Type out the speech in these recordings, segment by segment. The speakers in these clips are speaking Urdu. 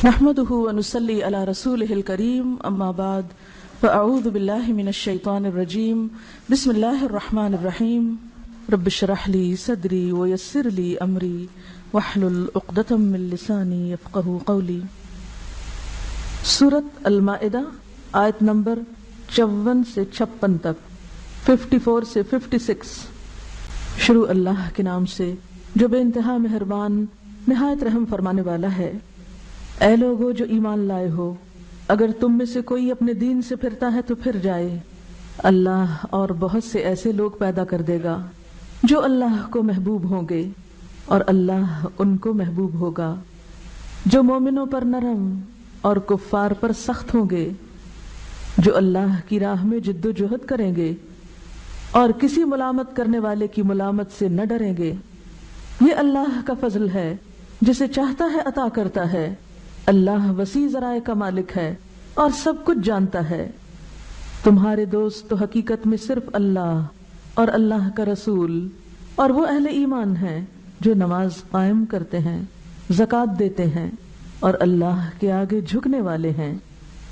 نحمده ونصلي على رسوله الكريم اما بعد فاعوذ بالله من الشيطان الرجيم بسم الله الرحمن الرحيم رب اشرح لي صدري ويسر لي امري واحلل عقدة من لساني يفقهوا قولي۔ سورۃ المائدہ آیت نمبر 54 سے 56 تک، 54 سے 56۔ شروع اللہ کے نام سے جو بے انتہا مہربان نہایت رحم فرمانے والا ہے۔ اے لوگو جو ایمان لائے ہو، اگر تم میں سے کوئی اپنے دین سے پھرتا ہے تو پھر جائے، اللہ اور بہت سے ایسے لوگ پیدا کر دے گا جو اللہ کو محبوب ہوں گے اور اللہ ان کو محبوب ہوگا، جو مومنوں پر نرم اور کفار پر سخت ہوں گے، جو اللہ کی راہ میں جد و جہد کریں گے اور کسی ملامت کرنے والے کی ملامت سے نہ ڈریں گے۔ یہ اللہ کا فضل ہے، جسے چاہتا ہے عطا کرتا ہے۔ اللہ وسیع ذرائع کا مالک ہے اور سب کچھ جانتا ہے۔ تمہارے دوست تو حقیقت میں صرف اللہ اور اللہ کا رسول اور وہ اہل ایمان ہیں جو نماز قائم کرتے ہیں، زکوٰۃ دیتے ہیں اور اللہ کے آگے جھکنے والے ہیں،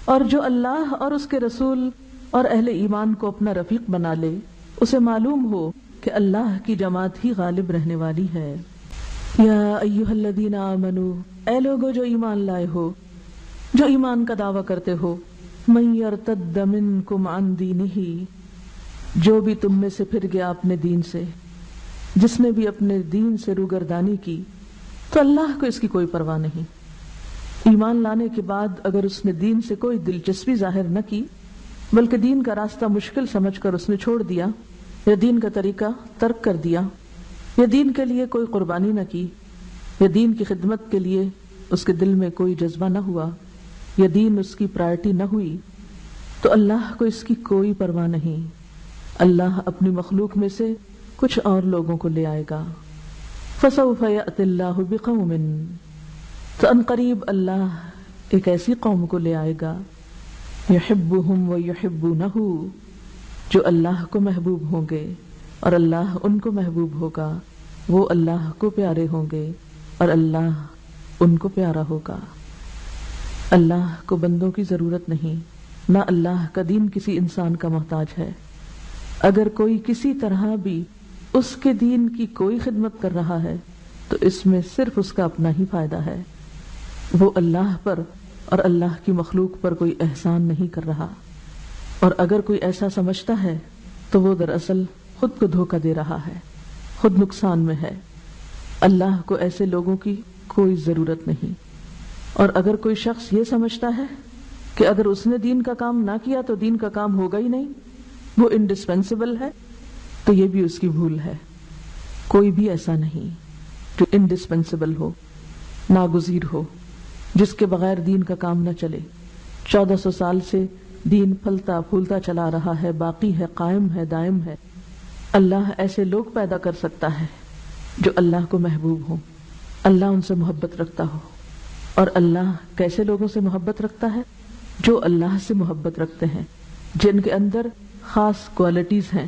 اور جو اللہ اور اس کے رسول اور اہل ایمان کو اپنا رفیق بنا لے، اسے معلوم ہو کہ اللہ کی جماعت ہی غالب رہنے والی ہے۔ یا ایھا الذین آمنوا، اے لوگو جو ایمان لائے ہو، جو ایمان کا دعویٰ کرتے ہو، من یرتد منکم عن دینہ، جو بھی تم میں سے پھر گیا اپنے دین سے، جس نے بھی اپنے دین سے روگردانی کی، تو اللہ کو اس کی کوئی پرواہ نہیں۔ ایمان لانے کے بعد اگر اس نے دین سے کوئی دلچسپی ظاہر نہ کی، بلکہ دین کا راستہ مشکل سمجھ کر اس نے چھوڑ دیا، یا دین کا طریقہ ترک کر دیا، یا دین کے لیے کوئی قربانی نہ کی، یا دین کی خدمت کے لیے اس کے دل میں کوئی جذبہ نہ ہوا، یا دین اس کی پرائرٹی نہ ہوئی، تو اللہ کو اس کی کوئی پرواہ نہیں۔ اللہ اپنی مخلوق میں سے کچھ اور لوگوں کو لے آئے گا۔ فسوف یأتی اللہ بقوم، تو ان قریب اللہ ایک ایسی قوم کو لے آئے گا، یحبہم ویحبونہ، جو اللہ کو محبوب ہوں گے اور اللہ ان کو محبوب ہوگا، وہ اللہ کو پیارے ہوں گے اور اللہ ان کو پیارا ہوگا۔ اللہ کو بندوں کی ضرورت نہیں، نہ اللہ کا دین کسی انسان کا محتاج ہے۔ اگر کوئی کسی طرح بھی اس کے دین کی کوئی خدمت کر رہا ہے تو اس میں صرف اس کا اپنا ہی فائدہ ہے، وہ اللہ پر اور اللہ کی مخلوق پر کوئی احسان نہیں کر رہا۔ اور اگر کوئی ایسا سمجھتا ہے تو وہ دراصل خود کو دھوکہ دے رہا ہے، خود نقصان میں ہے۔ اللہ کو ایسے لوگوں کی کوئی ضرورت نہیں۔ اور اگر کوئی شخص یہ سمجھتا ہے کہ اگر اس نے دین کا کام نہ کیا تو دین کا کام ہوگا ہی نہیں، وہ انڈسپینسیبل ہے، تو یہ بھی اس کی بھول ہے۔ کوئی بھی ایسا نہیں جو انڈسپینسیبل ہو، ناگزیر ہو، جس کے بغیر دین کا کام نہ چلے۔ 1400 سال سے دین پھلتا پھولتا چلا رہا ہے، باقی ہے، قائم ہے، دائم ہے۔ اللہ ایسے لوگ پیدا کر سکتا ہے جو اللہ کو محبوب ہوں، اللہ ان سے محبت رکھتا ہو۔ اور اللہ کیسے لوگوں سے محبت رکھتا ہے؟ جو اللہ سے محبت رکھتے ہیں، جن کے اندر خاص کوالٹیز ہیں،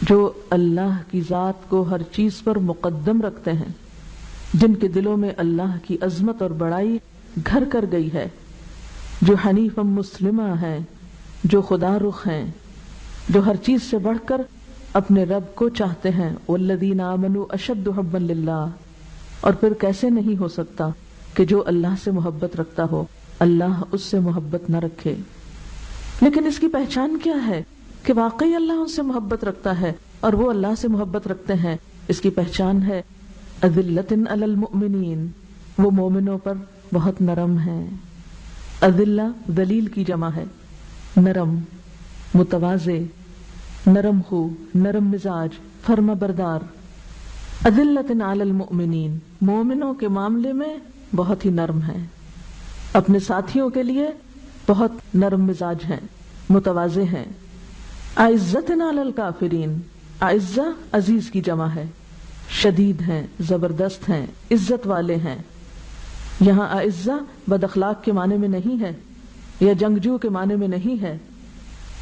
جو اللہ کی ذات کو ہر چیز پر مقدم رکھتے ہیں، جن کے دلوں میں اللہ کی عظمت اور بڑائی گھر کر گئی ہے، جو حنیف مسلمہ ہیں، جو خدا رخ ہیں، جو ہر چیز سے بڑھ کر اپنے رب کو چاہتے ہیں۔ والذین آمنوا اشد حبا للہ۔ اور پھر کیسے نہیں ہو سکتا کہ جو اللہ سے محبت رکھتا ہو اللہ اس سے محبت نہ رکھے؟ لیکن اس کی پہچان کیا ہے کہ واقعی اللہ ان سے محبت رکھتا ہے اور وہ اللہ سے محبت رکھتے ہیں؟ اس کی پہچان ہے اذلۃ علی المؤمنین، وہ مومنوں پر بہت نرم ہیں۔ اذلہ ذلیل کی جمع ہے، نرم، متواضع، نرم خو، نرم مزاج، فرما بردار۔ اذلۃ علی المؤمنین، مومنوں کے معاملے میں بہت ہی نرم ہیں، اپنے ساتھیوں کے لیے بہت نرم مزاج ہیں، متواضع ہیں۔ اعزۃ علی الکافرین، اعزہ عزیز کی جمع ہے، شدید ہیں، زبردست ہیں، عزت والے ہیں۔ یہاں اعزہ بد اخلاق کے معنی میں نہیں ہے یا جنگجو کے معنی میں نہیں ہے۔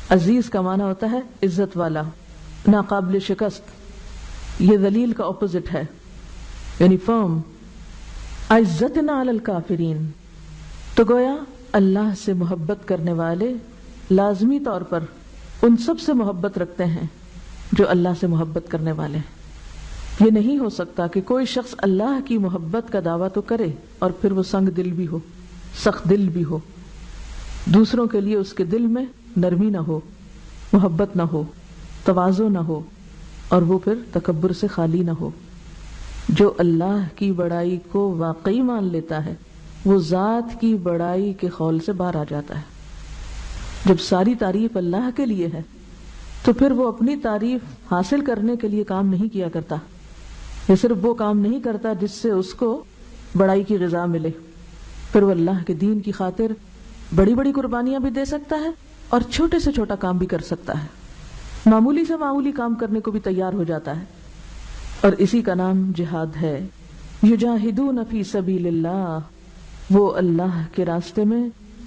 عزیز کا معنی ہوتا ہے عزت والا، ناقابل شکست۔ یہ ذلیل کا اپوزٹ ہے، یعنی فرم۔ عزتنا علی الکافرین، تو گویا اللہ سے محبت کرنے والے لازمی طور پر ان سب سے محبت رکھتے ہیں جو اللہ سے محبت کرنے والے ہیں۔ یہ نہیں ہو سکتا کہ کوئی شخص اللہ کی محبت کا دعویٰ تو کرے اور پھر وہ سنگ دل بھی ہو، سخت دل بھی ہو، دوسروں کے لیے اس کے دل میں نرمی نہ ہو، محبت نہ ہو، تواضع نہ ہو، اور وہ پھر تکبر سے خالی نہ ہو۔ جو اللہ کی بڑائی کو واقعی مان لیتا ہے وہ ذات کی بڑائی کے خول سے باہر آ جاتا ہے۔ جب ساری تعریف اللہ کے لیے ہے تو پھر وہ اپنی تعریف حاصل کرنے کے لیے کام نہیں کیا کرتا، یہ صرف وہ کام نہیں کرتا جس سے اس کو بڑائی کی غذا ملے، پھر وہ اللہ کے دین کی خاطر بڑی بڑی قربانیاں بھی دے سکتا ہے اور چھوٹے سے چھوٹا کام بھی کر سکتا ہے، معمولی سے معمولی کام کرنے کو بھی تیار ہو جاتا ہے، اور اسی کا نام جہاد ہے۔ یجاہدون فی سبیل اللہ، وہ اللہ کے راستے میں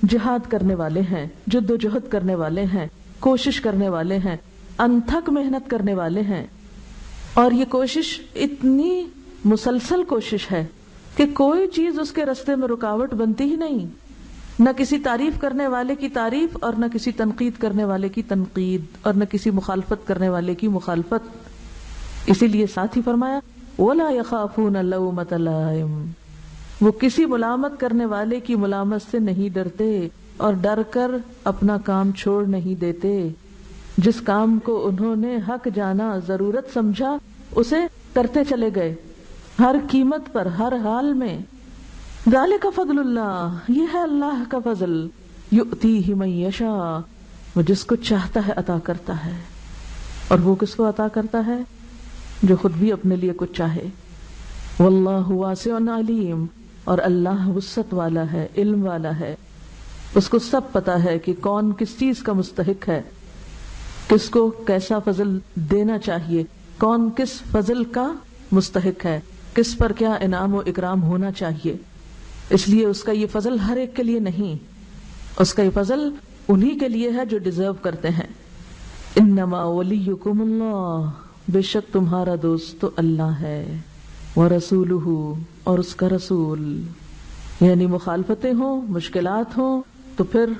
جہاد کرنے والے ہیں، جد و جہد کرنے والے ہیں، کوشش کرنے والے ہیں، انتھک محنت کرنے والے ہیں، اور یہ کوشش اتنی مسلسل کوشش ہے کہ کوئی چیز اس کے راستے میں رکاوٹ بنتی ہی نہیں، نہ کسی تعریف کرنے والے کی تعریف اور نہ کسی تنقید کرنے والے کی تنقید اور نہ کسی مخالفت کرنے والے کی مخالفت۔ اسی لیے ساتھ ہی فرمایا وَلَا يَخَافُونَ لَوْمَةَ لَائِمٍ، وہ کسی ملامت کرنے والے کی ملامت سے نہیں ڈرتے اور ڈر کر اپنا کام چھوڑ نہیں دیتے۔ جس کام کو انہوں نے حق جانا، ضرورت سمجھا، اسے کرتے چلے گئے ہر قیمت پر، ہر حال میں۔ ذالک فضل اللہ، یہ ہے اللہ کا فضل، یؤتیہ من یشاء، وہ جس کو چاہتا ہے عطا کرتا ہے، اور وہ کس کو عطا کرتا ہے؟ جو خود بھی اپنے لیے کچھ چاہے۔ واللہ واسع علیم، اور اللہ وسعت والا ہے، علم والا ہے، اس کو سب پتا ہے کہ کون کس چیز کا مستحق ہے، کس کو کیسا فضل دینا چاہیے، کون کس فضل کا مستحق ہے، کس پر کیا انعام و اکرام ہونا چاہیے۔ اس لیے اس کا یہ فضل ہر ایک کے لیے نہیں، اس کا یہ فضل انہی کے لیے ہے جو ڈیزرو کرتے ہیں۔ انما ولیکم اللہ، بے شک تمہارا دوست تو اللہ ہے، وَرَسُولُهُ، اور اس کا رسول۔ یعنی مخالفتیں ہوں، مشکلات ہوں تو پھر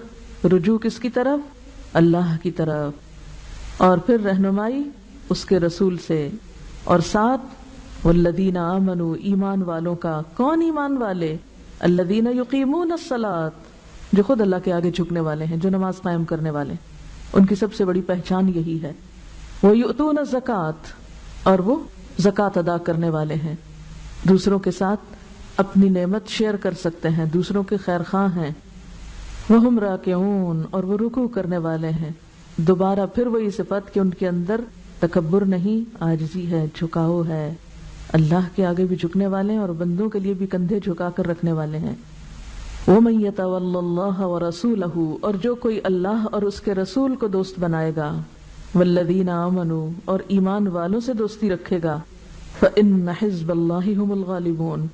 رجوع کس کی طرف؟ اللہ کی طرف، اور پھر رہنمائی اس کے رسول سے، اور ساتھ والذین آمنوا، ایمان والوں کا۔ کون ایمان والے؟ الذین یقیمون الصلاۃ، جو خود اللہ کے آگے جھکنے والے ہیں، جو نماز قائم کرنے والے، ان کی سب سے بڑی پہچان یہی ہے۔ وَیُؤْتُونَ الزَّکَاۃ، اور وہ زکوٰۃ ادا کرنے والے ہیں، دوسروں کے ساتھ اپنی نعمت شیئر کر سکتے ہیں، دوسروں کے خیر خواہ ہیں۔ وَهُمْ رَاكِعُونَ، اور وہ رکوع کرنے والے ہیں۔ دوبارہ پھر وہی صفت کہ ان کے اندر تکبر نہیں، عاجزی ہے، جھکاؤ ہے، اللہ کے آگے بھی جھکنے والے ہیں اور بندوں کے لیے بھی کندھے جھکا کر رکھنے والے ہیں۔ وَمَن يَتَوَلَّ اللَّهَ وَرَسُولَهُ، اور جو کوئی اللہ اور اس کے رسول کو دوست بنائے گا، والذین آمنوا، اور ایمان والوں سے دوستی رکھے گا، فإن حزب اللہ هم الغالبون،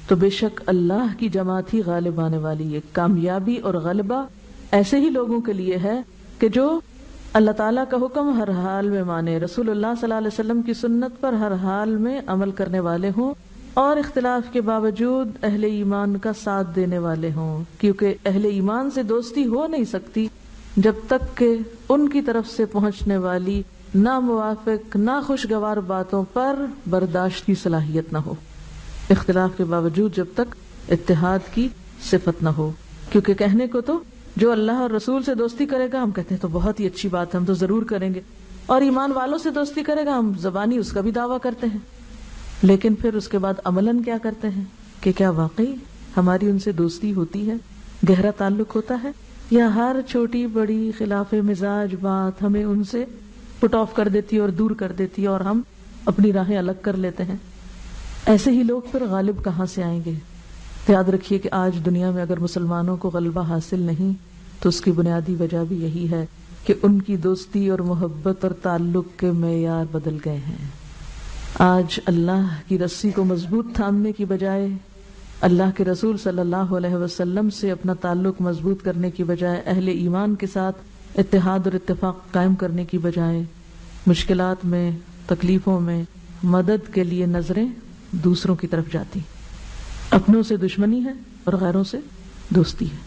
تو بے شک اللہ کی جماعت ہی غالب آنے والی ہے۔ کامیابی اور غلبہ ایسے ہی لوگوں کے لیے ہے کہ جو اللہ تعالیٰ کا حکم ہر حال میں مانے، رسول اللہ صلی اللہ علیہ وسلم کی سنت پر ہر حال میں عمل کرنے والے ہوں، اور اختلاف کے باوجود اہل ایمان کا ساتھ دینے والے ہوں، کیونکہ اہل ایمان سے دوستی ہو نہیں سکتی جب تک کہ ان کی طرف سے پہنچنے والی ناموافق، ناخوشگوار باتوں پر برداشت کی صلاحیت نہ ہو، اختلاف کے باوجود جب تک اتحاد کی صفت نہ ہو۔ کیونکہ کہنے کو تو جو اللہ اور رسول سے دوستی کرے گا ہم کہتے ہیں تو بہت ہی اچھی بات ہے، ہم تو ضرور کریں گے، اور ایمان والوں سے دوستی کرے گا ہم زبانی اس کا بھی دعویٰ کرتے ہیں، لیکن پھر اس کے بعد عملاً کیا کرتے ہیں کہ کیا واقعی ہماری ان سے دوستی ہوتی ہے، گہرا تعلق ہوتا ہے، یا ہر چھوٹی بڑی خلاف مزاج بات ہمیں ان سے پٹ آف کر دیتی ہے اور دور کر دیتی ہے اور ہم اپنی راہیں الگ کر لیتے ہیں۔ ایسے ہی لوگ پھر غالب کہاں سے آئیں گے؟ یاد رکھیے کہ آج دنیا میں اگر مسلمانوں کو غلبہ حاصل نہیں تو اس کی بنیادی وجہ بھی یہی ہے کہ ان کی دوستی اور محبت اور تعلق کے معیار بدل گئے ہیں۔ آج اللہ کی رسی کو مضبوط تھامنے کی بجائے، اللہ کے رسول صلی اللہ علیہ وسلم سے اپنا تعلق مضبوط کرنے کی بجائے، اہل ایمان کے ساتھ اتحاد اور اتفاق قائم کرنے کی بجائے، مشکلات میں، تکلیفوں میں مدد کے لیے نظریں دوسروں کی طرف جاتی، اپنوں سے دشمنی ہے اور غیروں سے دوستی ہے۔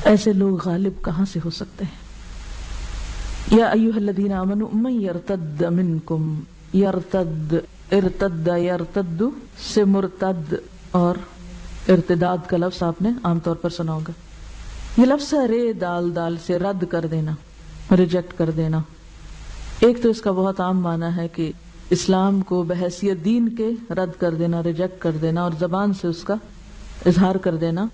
ایسے لوگ غالب کہاں سے ہو سکتے ہیں؟ یا ایھا الذین آمنوا من یرتد منکم، یرتد، ارتد یرتد سے مرتد اور ارتداد کا لفظ آپ نے عام طور پر سنا ہوگا. یہ لفظ ہے رے دال دال سے رد کر دینا، ریجیکٹ کر دینا. ایک تو اس کا بہت عام معنی ہے کہ اسلام کو بحیثیت دین کے رد کر دینا، ریجیکٹ کر دینا اور زبان سے اس کا اظہار کر دینا،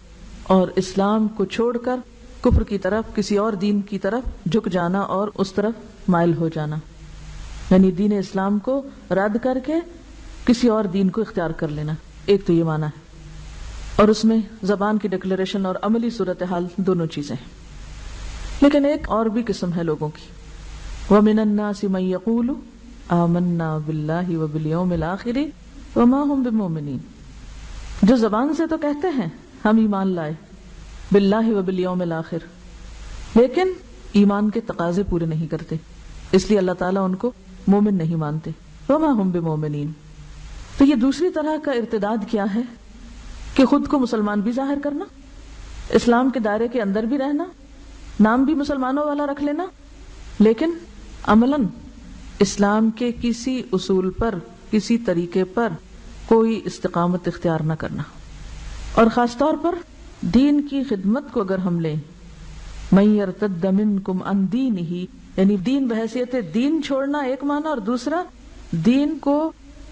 اور اسلام کو چھوڑ کر کفر کی طرف، کسی اور دین کی طرف جھک جانا اور اس طرف مائل ہو جانا، یعنی دین اسلام کو رد کر کے کسی اور دین کو اختیار کر لینا. ایک تو یہ معنی ہے، اور اس میں زبان کی ڈکلیریشن اور عملی صورتحال دونوں چیزیں ہیں. لیکن ایک اور بھی قسم ہے لوگوں کی، وَمِنَ النَّاسِ مَن يَقُولُ آمَنَّا بِاللَّهِ وَبِالْيَوْمِ الْآخِرِ وَمَا هُمْ بِمُؤْمِنِينَ، جو زبان سے تو کہتے ہیں ہم ایمان لائے باللہ وبالیوم الآخر، لیکن ایمان کے تقاضے پورے نہیں کرتے، اس لیے اللہ تعالیٰ ان کو مومن نہیں مانتے. وما ہم بمومنین. تو یہ دوسری طرح کا ارتداد کیا ہے کہ خود کو مسلمان بھی ظاہر کرنا، اسلام کے دائرے کے اندر بھی رہنا، نام بھی مسلمانوں والا رکھ لینا، لیکن عملاً اسلام کے کسی اصول پر، کسی طریقے پر کوئی استقامت اختیار نہ کرنا. اور خاص طور پر دین کی خدمت کو اگر ہم لیں، من یرتد منکم عن دینہ، یعنی دین بحیثیت دین چھوڑنا ایک معنی، اور دوسرا دین کو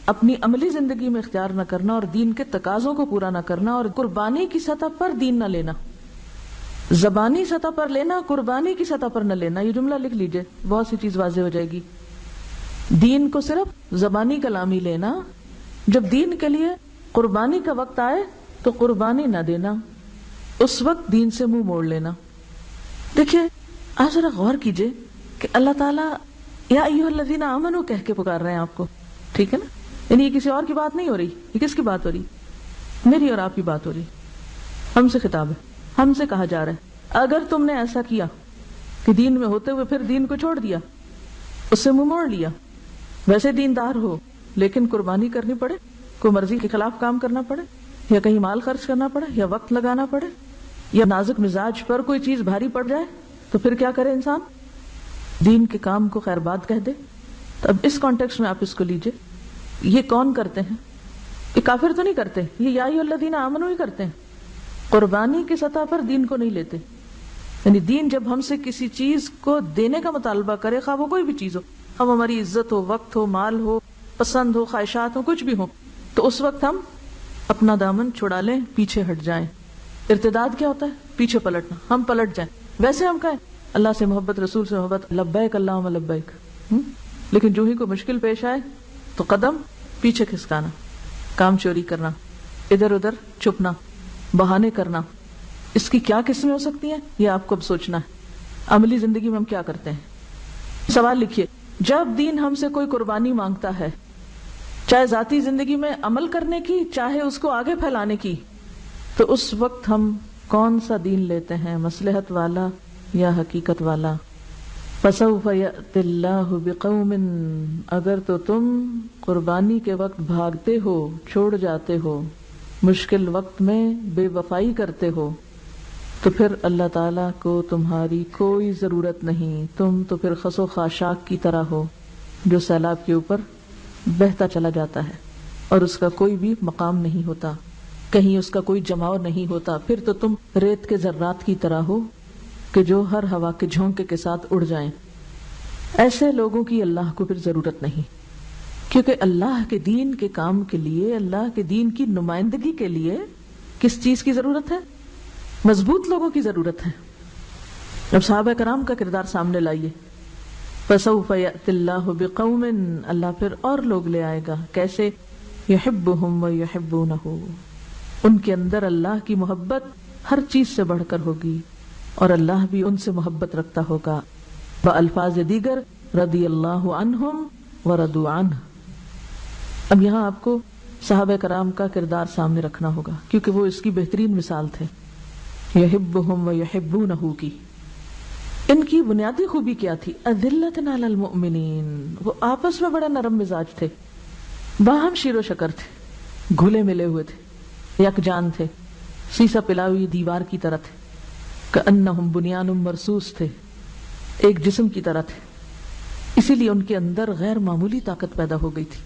اپنی عملی زندگی میں اختیار نہ کرنا اور دین کے تقاضوں کو پورا نہ کرنا، اور قربانی کی سطح پر دین نہ لینا، زبانی سطح پر لینا، قربانی کی سطح پر نہ لینا. یہ جملہ لکھ لیجئے، بہت سی چیز واضح ہو جائے گی. دین کو صرف زبانی کلامی لینا، جب دین کے لیے قربانی کا وقت آئے تو قربانی نہ دینا، اس وقت دین سے منہ موڑ لینا. دیکھیے آپ ذرا غور کیجئے کہ اللہ تعالیٰ یا ایھا الذین آمنوا کہہ کے پکار رہے ہیں آپ کو، ٹھیک ہے نا؟ یعنی یہ کسی اور کی بات نہیں ہو رہی، یہ کس کی بات ہو رہی؟ میری اور آپ کی بات ہو رہی. ہم سے خطاب ہے، ہم سے کہا جا رہا ہے اگر تم نے ایسا کیا کہ دین میں ہوتے ہوئے پھر دین کو چھوڑ دیا، اس سے منہ موڑ لیا، ویسے دیندار ہو لیکن قربانی کرنی پڑے، کوئی مرضی کے خلاف کام کرنا پڑے، یا کہیں مال خرچ کرنا پڑے، یا وقت لگانا پڑے، یا نازک مزاج پر کوئی چیز بھاری پڑ جائے، تو پھر کیا کرے انسان؟ دین کے کام کو خیر بات کہہ دے. تو اب اس کانٹیکسٹ میں آپ اس کو لیجئے، یہ کون کرتے ہیں؟ یہ کافر تو نہیں کرتے، یہ یا ایھا الذین آمنوا ہی کرتے ہیں. قربانی کی سطح پر دین کو نہیں لیتے. یعنی دین جب ہم سے کسی چیز کو دینے کا مطالبہ کرے، خواہ وہ کوئی بھی چیز ہو، ہم ہماری عزت ہو، وقت ہو، مال ہو، پسند ہو، خواہشات ہو، کچھ بھی ہو، تو اس وقت ہم اپنا دامن چھڑا لیں، پیچھے ہٹ جائیں. ارتداد کیا ہوتا ہے؟ پیچھے پلٹنا. ہم پلٹ جائیں. ویسے ہم کہیں اللہ سے محبت، رسول سے محبت، لبیک اللہم لبیک، لیکن جو ہی کوئی مشکل پیش آئے تو قدم پیچھے کھسکانا، کام چوری کرنا، ادھر ادھر چھپنا، بہانے کرنا. اس کی کیا قسمیں ہو سکتی ہیں یہ آپ کو اب سوچنا ہے. عملی زندگی میں ہم کیا کرتے ہیں؟ سوال لکھیے، جب دین ہم سے کوئی قربانی مانگتا ہے، چاہے ذاتی زندگی میں عمل کرنے کی، چاہے اس کو آگے پھیلانے کی، تو اس وقت ہم کون سا دین لیتے ہیں؟ مصلحت والا یا حقیقت والا؟ فَسَوْفَ يَأْتِ اللَّهُ بِقَوْمٍ، اگر تو تم قربانی کے وقت بھاگتے ہو، چھوڑ جاتے ہو، مشکل وقت میں بے وفائی کرتے ہو، تو پھر اللہ تعالیٰ کو تمہاری کوئی ضرورت نہیں. تم تو پھر خس و خاشاک کی طرح ہو جو سیلاب کے اوپر بہتا چلا جاتا ہے اور اس کا کوئی بھی مقام نہیں ہوتا، کہیں اس کا کوئی جماؤ نہیں ہوتا. پھر تو تم ریت کے ذرات کی طرح ہو کہ جو ہر ہوا کے جھونکے کے ساتھ اڑ جائیں. ایسے لوگوں کی اللہ کو پھر ضرورت نہیں، کیونکہ اللہ کے دین کے کام کے لیے، اللہ کے دین کی نمائندگی کے لیے کس چیز کی ضرورت ہے؟ مضبوط لوگوں کی ضرورت ہے. اب صحابہ کرام کا کردار سامنے لائیے. فَسَوْفَ يَأْتِ اللَّهُ بِقَوْمٍ، اللہ پھر اور لوگ لے آئے گا. کیسے؟ يُحِبُّهُمْ وَيُحِبُّونَهُ، ان کے اندر اللہ کی محبت ہر چیز سے بڑھ کر ہوگی اور اللہ بھی ان سے محبت رکھتا ہوگا. بألفاظ دیگر رضی اللہ عنہم ورضوا عنہ. اب یہاں آپ کو صحابہ کرام کا کردار سامنے رکھنا ہوگا کیونکہ وہ اس کی بہترین مثال تھے. یحبہم ویحبونہ کی ان کی بنیادی خوبی کیا تھی؟ اذلۃ علی المؤمنین، وہ آپس میں بڑے نرم مزاج تھے، باہم شیر و شکر تھے، گھلے ملے ہوئے تھے، یکجان تھے، سیسا پلائی ہوئی دیوار کی طرح تھے. کأنہم بنیان مرصوص تھے، ایک جسم کی طرح تھے، اسی لیے ان کے اندر غیر معمولی طاقت پیدا ہو گئی تھی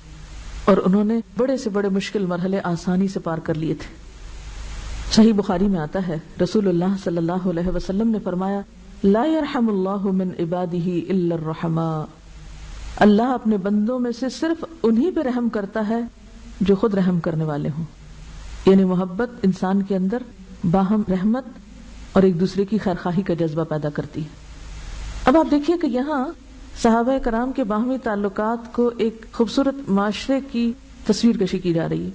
اور انہوں نے بڑے سے بڑے مشکل مرحلے آسانی سے پار کر لیے تھے۔ صحیح بخاری میں آتا ہے رسول اللہ صلی اللہ علیہ وسلم نے فرمایا لا یرحم اللہ من عبادہ الا الرحماء، اللہ اپنے بندوں میں سے صرف انہی پہ رحم کرتا ہے جو خود رحم کرنے والے ہوں، یعنی محبت انسان کے اندر باہم رحمت اور ایک دوسرے کی خیرخواہی کا جذبہ پیدا کرتی ہے۔ اب آپ دیکھیے کہ یہاں صحابہ کرام کے باہمی تعلقات کو ایک خوبصورت معاشرے کی تصویر کشی کی جا رہی ہے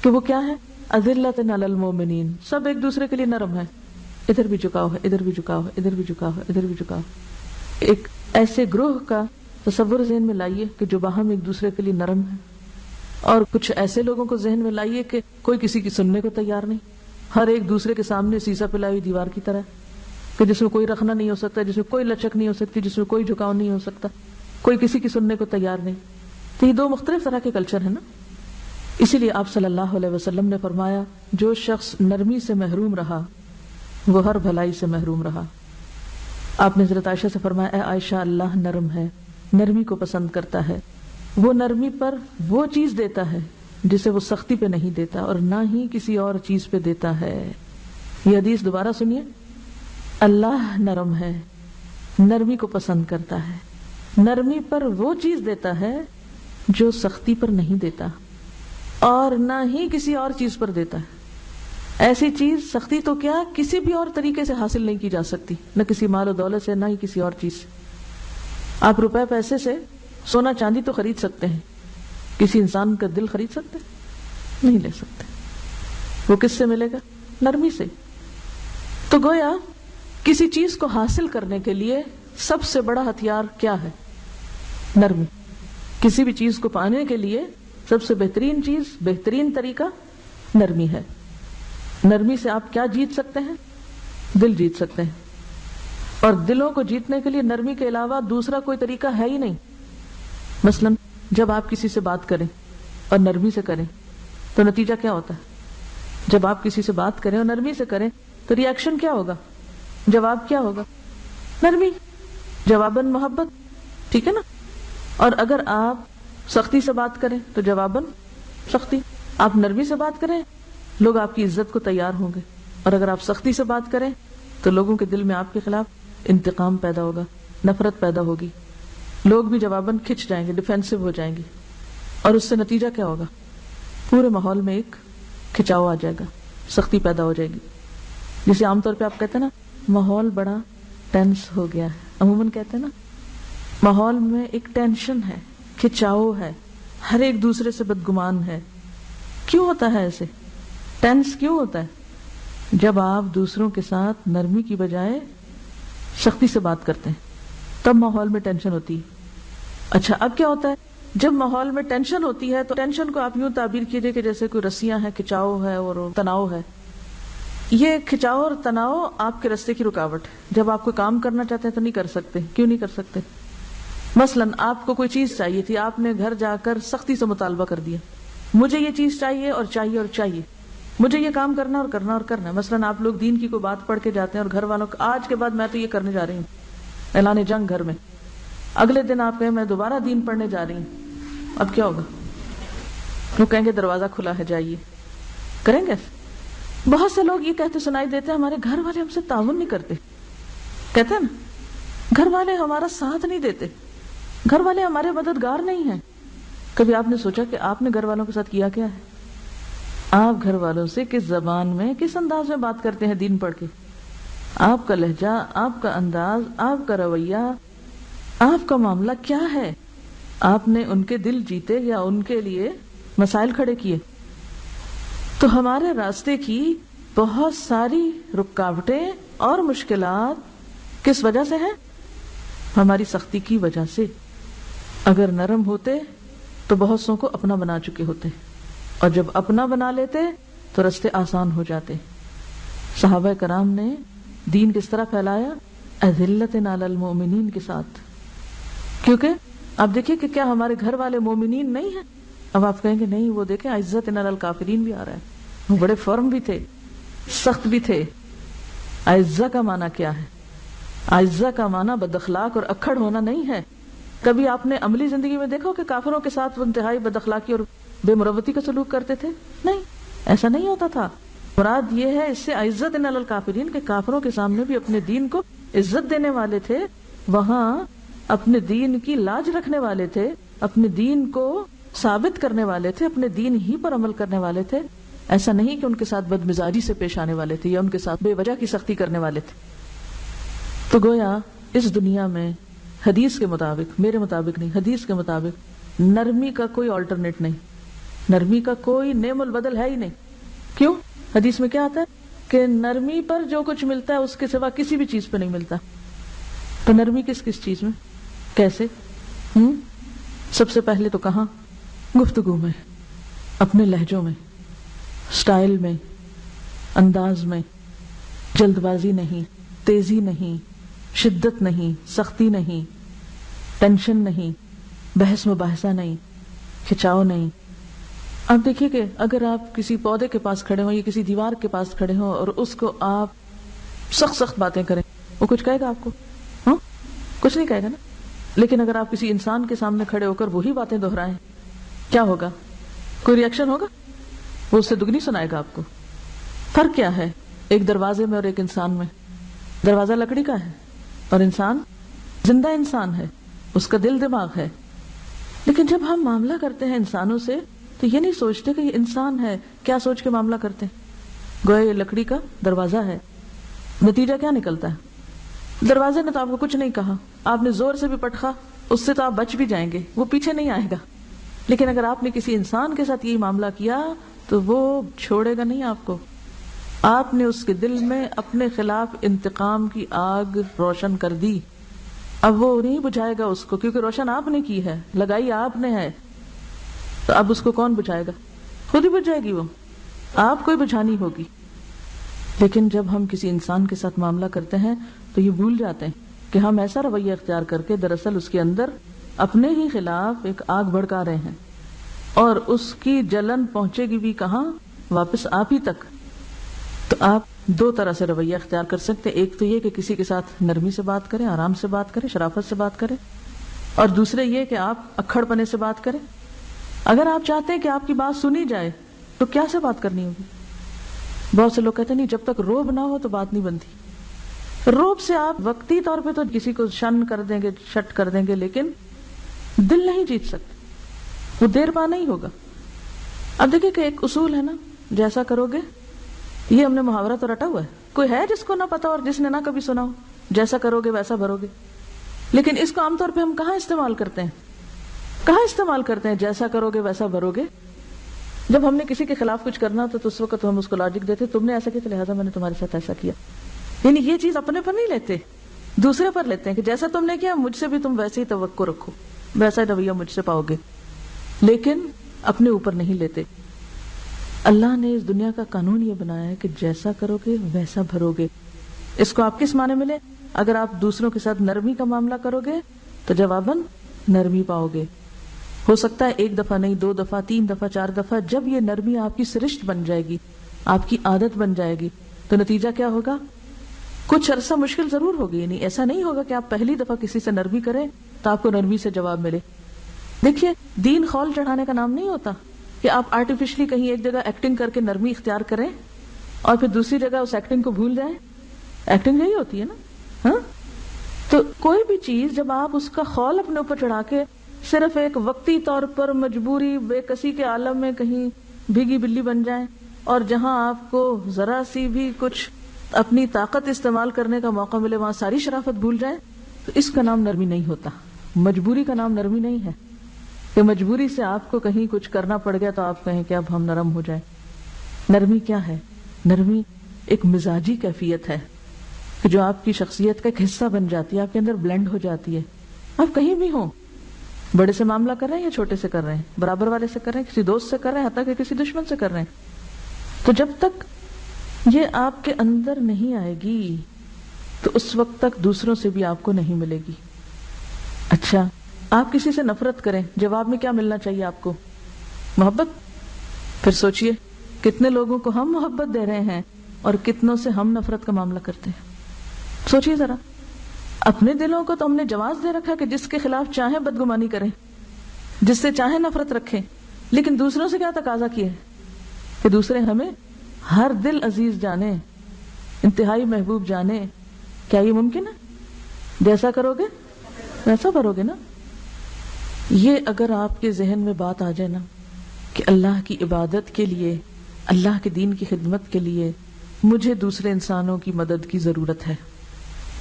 کہ وہ کیا ہے، اذلۃ علی المؤمنین، سب ایک دوسرے کے لیے نرم ہے، ادھر بھی جھکاؤ ہے، ادھر بھی جھکاؤ ہے، ادھر بھی جھکاؤ ہے، ادھر بھی جھکاؤ۔ ایک ایسے گروہ کا تصور ذہن میں لائیے کہ جو باہم ایک دوسرے کے لیے نرم ہے، اور کچھ ایسے لوگوں کو ذہن میں لائیے کہ کوئی کسی کی سننے کو تیار نہیں، ہر ایک دوسرے کے سامنے سیسا پلائی ہوئی دیوار کی طرح کہ جس میں کوئی رکھنا نہیں ہو سکتا، جس میں کوئی لچک نہیں ہو سکتی، جس میں کوئی جھکاؤ نہیں ہو سکتا، کوئی کسی کی سننے کو تیار نہیں۔ تو یہ دو مختلف طرح کے کلچر ہیں نا۔ اسی لیے آپ صلی اللہ علیہ وسلم نے فرمایا جو شخص نرمی سے محروم رہا وہ ہر بھلائی سے محروم رہا۔ آپ نے حضرت عائشہ سے فرمایا اے عائشہ اللہ نرم ہے، نرمی کو پسند کرتا ہے، وہ نرمی پر وہ چیز دیتا ہے جسے وہ سختی پہ نہیں دیتا اور نہ ہی کسی اور چیز پہ دیتا ہے۔ یہ حدیث دوبارہ سنیے، اللہ نرم ہے، نرمی کو پسند کرتا ہے، نرمی پر وہ چیز دیتا ہے جو سختی پر نہیں دیتا اور نہ ہی کسی اور چیز پر دیتا ہے۔ ایسی چیز سختی تو کیا کسی بھی اور طریقے سے حاصل نہیں کی جا سکتی، نہ کسی مال و دولت سے، نہ ہی کسی اور چیز سے۔ آپ روپے پیسے سے سونا چاندی تو خرید سکتے ہیں، کسی انسان کا دل خرید سکتے نہیں لے سکتے۔ وہ کس سے ملے گا؟ نرمی سے۔ تو گویا کسی چیز کو حاصل کرنے کے لیے سب سے بڑا ہتھیار کیا ہے؟ نرمی۔ کسی بھی چیز کو پانے کے لیے سب سے بہترین چیز، بہترین طریقہ نرمی ہے۔ نرمی سے آپ کیا جیت سکتے ہیں؟ دل جیت سکتے ہیں، اور دلوں کو جیتنے کے لیے نرمی کے علاوہ دوسرا کوئی طریقہ ہے ہی نہیں۔ مثلا جب آپ کسی سے بات کریں اور نرمی سے کریں تو نتیجہ کیا ہوتا ہے؟ جب آپ کسی سے بات کریں اور نرمی سے کریں تو ری ایکشن کیا ہوگا؟ جواب کیا ہوگا؟ نرمی، جواباً محبت، ٹھیک ہے نا؟ اور اگر آپ سختی سے بات کریں تو جواباً سختی۔ آپ نرمی سے بات کریں لوگ آپ کی عزت کو تیار ہوں گے، اور اگر آپ سختی سے بات کریں تو لوگوں کے دل میں آپ کے خلاف انتقام پیدا ہوگا، نفرت پیدا ہوگی، لوگ بھی جواباً کھچ جائیں گے، ڈیفینسو ہو جائیں گے، اور اس سے نتیجہ کیا ہوگا؟ پورے ماحول میں ایک کھچاؤ آ جائے گا، سختی پیدا ہو جائے گی، جسے عام طور پہ آپ کہتے ہیں نا ماحول بڑا ٹینس ہو گیا ہے۔ عموماً کہتے ہیں نا ماحول میں ایک ٹینشن ہے، کھچاؤ ہے، ہر ایک دوسرے سے بدگمان ہے۔ کیوں ہوتا ہے ایسے؟ ٹینس کیوں ہوتا ہے؟ جب آپ دوسروں کے ساتھ نرمی کی بجائے سختی سے بات کرتے ہیں تب ماحول میں ٹینشن ہوتی ہے۔ اچھا اب کیا ہوتا ہے؟ جب ماحول میں ٹینشن ہوتی ہے تو ٹینشن کو آپ یوں تعبیر کیجئے کہ جیسے کوئی رسیاں ہیں، کھچاؤ ہے اور تناؤ ہے۔ یہ کھچاؤ اور تناؤ آپ کے راستے کی رکاوٹ ہے۔ جب آپ کوئی کام کرنا چاہتے ہیں تو نہیں کر سکتے۔ کیوں نہیں کر سکتے؟ مثلا آپ کو کوئی چیز چاہیے تھی، آپ نے گھر جا کر سختی سے مطالبہ کر دیا، مجھے یہ چیز چاہیے اور چاہیے اور چاہیے، مجھے یہ کام کرنا اور کرنا اور کرنا۔ مثلا آپ لوگ دین کی کوئی بات پڑھ کے جاتے ہیں اور گھر والوں کو آج کے بعد میں تو یہ کرنے جا رہی ہوں، اعلان جنگ گھر میں۔ اگلے دن آپ کہیں میں دوبارہ دین پڑھنے جا رہی ہوں، اب کیا ہوگا؟ وہ کہیں گے دروازہ کھلا ہے جائیے، کریں گے؟ بہت سے لوگ یہ کہتے سنائی دیتے ہیں ہمارے گھر والے ہم سے تعاون نہیں کرتے، کہتے ہیں نا گھر والے ہمارا ساتھ نہیں دیتے، گھر والے ہمارے مددگار نہیں ہیں۔ کبھی آپ نے سوچا کہ آپ نے گھر والوں کے ساتھ کیا کیا ہے؟ آپ گھر والوں سے کس زبان میں، کس انداز میں بات کرتے ہیں دین پڑھ کے؟ آپ کا لہجہ، آپ کا انداز، آپ کا رویہ، آپ کا معاملہ کیا ہے؟ آپ نے ان کے دل جیتے یا ان کے لیے مسائل کھڑے کیے؟ تو ہمارے راستے کی بہت ساری رکاوٹیں اور مشکلات کس وجہ سے ہیں؟ ہماری سختی کی وجہ سے۔ اگر نرم ہوتے تو بہت سو کو اپنا بنا چکے ہوتے، اور جب اپنا بنا لیتے تو راستے آسان ہو جاتے۔ صحابہ کرام نے دین کس طرح پھیلایا؟ اذلۃ علی المؤمنین کے ساتھ۔ کیونکہ آپ دیکھیں کہ کیا ہمارے گھر والے مومنین نہیں ہیں؟ اب آپ کہیں گے نہیں، وہ دیکھیں عزت علی الکافرین بھی آ رہا ہے، وہ بڑے فرم بھی تھے، سخت بھی تھے، اعزہ کا معنی کیا ہے؟ اعزہ کا معنی بد اخلاق اور اکھڑ ہونا نہیں ہے۔ کبھی آپ نے عملی زندگی میں دیکھو کہ کافروں کے ساتھ وہ انتہائی بد اخلاقی اور بے مروتی کا سلوک کرتے تھے؟ نہیں، ایسا نہیں ہوتا تھا۔ مراد یہ ہے اس سے عزت علی الکافرین، کہ کافروں کے سامنے بھی اپنے دین کو عزت دینے والے تھے، وہاں اپنے دین کی لاج رکھنے والے تھے، اپنے دین کو ثابت کرنے والے تھے، اپنے دین ہی پر عمل کرنے والے تھے۔ ایسا نہیں کہ ان کے ساتھ بد مزاجی سے پیش آنے والے تھے یا ان کے ساتھ بے وجہ کی سختی کرنے والے تھے۔ تو گویا اس دنیا میں حدیث کے مطابق، میرے مطابق نہیں، حدیث کے مطابق نرمی کا کوئی آلٹرنیٹ نہیں، نرمی کا کوئی نعم البدل ہے ہی نہیں۔ کیوں؟ حدیث میں کیا آتا ہے کہ نرمی پر جو کچھ ملتا ہے اس کے سوا کسی بھی چیز پہ نہیں ملتا۔ تو نرمی کس کس چیز میں، کیسے؟ سب سے پہلے تو کہاں؟ گفتگو میں، اپنے لہجوں میں، سٹائل میں، انداز میں، جلد بازی نہیں، تیزی نہیں، شدت نہیں، سختی نہیں، ٹینشن نہیں، بحث مباحثہ نہیں، کھچاؤ نہیں۔ آپ دیکھیے کہ اگر آپ کسی پودے کے پاس کھڑے ہوں یا کسی دیوار کے پاس کھڑے ہوں اور اس کو آپ سخت سخت باتیں کریں، وہ کچھ کہے گا آپ کو؟ ہاں، کچھ نہیں کہے گا نا۔ لیکن اگر آپ کسی انسان کے سامنے کھڑے ہو کر وہی باتیں دہرائیں، کیا ہوگا؟ کوئی ری ایکشن ہوگا؟ وہ اس سے دگنی سنائے گا آپ کو۔ فرق کیا ہے ایک دروازے میں اور ایک انسان میں؟ دروازہ لکڑی کا ہے اور انسان زندہ انسان ہے، اس کا دل دماغ ہے۔ لیکن جب ہم معاملہ کرتے ہیں انسانوں سے تو یہ نہیں سوچتے کہ یہ انسان ہے، کیا سوچ کے معاملہ کرتے ہیں؟ گویا یہ لکڑی کا دروازہ ہے۔ نتیجہ کیا نکلتا ہے؟ دروازے نے تو آپ کو کچھ نہیں کہا، آپ نے زور سے بھی پٹخا، اس سے تو آپ بچ بھی جائیں گے، وہ پیچھے نہیں آئے گا۔ لیکن اگر آپ نے کسی انسان کے ساتھ یہی معاملہ کیا تو وہ چھوڑے گا نہیں آپ کو۔ آپ نے اس کے دل میں اپنے خلاف انتقام کی آگ روشن کر دی، اب وہ نہیں بجھائے گا اس کو، کیونکہ روشن آپ نے کی ہے، لگائی آپ نے ہے، تو اب اس کو کون بجھائے گا؟ خود ہی بجھ جائے گی، وہ آپ کو ہی بجھانی ہوگی۔ لیکن جب ہم کسی انسان کے ساتھ معاملہ کرتے ہیں تو یہ بھول جاتے ہیں کہ ہم ایسا رویہ اختیار کر کے دراصل اس کے اندر اپنے ہی خلاف ایک آگ بھڑکا رہے ہیں، اور اس کی جلن پہنچے گی بھی کہاں؟ واپس آپ ہی تک۔ تو آپ دو طرح سے رویہ اختیار کر سکتے ہیں، ایک تو یہ کہ کسی کے ساتھ نرمی سے بات کریں، آرام سے بات کریں، شرافت سے بات کریں، اور دوسرے یہ کہ آپ اکھڑ پنے سے بات کریں۔ اگر آپ چاہتے ہیں کہ آپ کی بات سنی جائے تو کیا سے بات کرنی ہوگی؟ بہت سے لوگ کہتے ہیں نہیں، جب تک روب نہ ہو تو بات نہیں بنتی۔ روب سے آپ وقتی طور پہ تو کسی کو شن کر دیں گے، شٹ کر دیں گے، لیکن دل نہیں جیت سکتے، وہ دیر پا نہیں ہوگا۔ اب دیکھیں کہ ایک اصول ہے نا، جیسا کرو گے، یہ ہم نے محاورہ تو رٹا ہوا ہے، کوئی ہے جس کو نہ پتا اور جس نے نہ کبھی سنا ہو، جیسا کرو گے ویسا بھرو گے۔ لیکن اس کو عام طور پہ ہم کہاں استعمال کرتے ہیں؟ کہاں استعمال کرتے ہیں جیسا کرو گے ویسا بھرو گے؟ جب ہم نے کسی کے خلاف کچھ کرنا تو اس وقت ہم اس کو لاجک دیتے، تم نے ایسا کیا تو لہٰذا میں نے تمہارے ساتھ ایسا کیا۔ یعنی یہ چیز اپنے پر نہیں لیتے، دوسرے پر لیتے ہیں کہ جیسا تم نے کیا مجھ سے بھی تم ویسے ہی توقع رکھو، ویسا رویہ مجھ سے پاؤ گے، لیکن اپنے اوپر نہیں لیتے۔ اللہ نے اس دنیا کا قانون یہ بنایا ہے کہ جیسا کرو گے ویسا بھرو گے۔ اس کو آپ کس معنی میں لیں؟ اگر آپ دوسروں کے ساتھ نرمی کا معاملہ کرو گے تو جواباً نرمی پاؤ گے۔ ہو سکتا ہے ایک دفعہ نہیں، 2 دفعہ، 3 دفعہ، 4 دفعہ، جب یہ نرمی آپ کی سرشت بن جائے گی، آپ کی عادت بن جائے گی، تو نتیجہ کیا ہوگا؟ کچھ عرصہ مشکل ضرور ہوگی، یعنی ایسا نہیں ہوگا کہ آپ پہلی دفعہ کسی سے نرمی کریں تو آپ کو نرمی سے جواب ملے۔ دیکھیے، دین خول چڑھانے کا نام نہیں ہوتا کہ آپ آرٹیفیشلی کہیں ایک جگہ ایکٹنگ کر کے نرمی اختیار کریں اور پھر دوسری جگہ اس ایکٹنگ کو بھول جائیں۔ ایکٹنگ یہی ہوتی ہے نا، ہاں؟ تو کوئی بھی چیز جب آپ اس کا خول اپنے اوپر چڑھا کے صرف ایک وقتی طور پر مجبوری بے کسی کے عالم میں کہیں بھیگی بلی بن جائیں، اور جہاں آپ کو ذرا سی بھی کچھ اپنی طاقت استعمال کرنے کا موقع ملے وہاں ساری شرافت بھول جائیں، تو اس کا نام نرمی نہیں ہوتا۔ مجبوری کا نام نرمی نہیں ہے کہ مجبوری سے آپ کو کہیں کچھ کرنا پڑ گیا تو آپ کہیں کہ اب ہم نرم ہو جائیں۔ نرمی کیا ہے؟ نرمی ایک مزاجی کیفیت ہے کہ جو آپ کی شخصیت کا ایک حصہ بن جاتی ہے، آپ کے اندر بلینڈ ہو جاتی ہے۔ آپ کہیں بھی ہوں، بڑے سے معاملہ کر رہے ہیں یا چھوٹے سے کر رہے ہیں، برابر والے سے کر رہے ہیں، کسی دوست سے کر رہے ہیں، حتیٰ کہ کسی دشمن سے کر رہے ہیں، تو جب تک یہ آپ کے اندر نہیں آئے گی تو اس وقت تک دوسروں سے بھی آپ کو نہیں ملے گی۔ اچھا، آپ کسی سے نفرت کریں، جواب میں کیا ملنا چاہیے آپ کو؟ محبت۔ پھر سوچئے کتنے لوگوں کو ہم محبت دے رہے ہیں اور کتنوں سے ہم نفرت کا معاملہ کرتے ہیں. سوچئے ذرا, اپنے دلوں کو تو ہم نے جواز دے رکھا کہ جس کے خلاف چاہیں بدگمانی کریں, جس سے چاہیں نفرت رکھیں, لیکن دوسروں سے کیا تقاضا کیا ہے کہ دوسرے ہمیں ہر دل عزیز جانے, انتہائی محبوب جانے. کیا یہ ممکن ہے؟ جیسا کرو گے ویسا بھرو گے نا. یہ اگر آپ کے ذہن میں بات آ جائے نا کہ اللہ کی عبادت کے لیے, اللہ کے دین کی خدمت کے لیے مجھے دوسرے انسانوں کی مدد کی ضرورت ہے,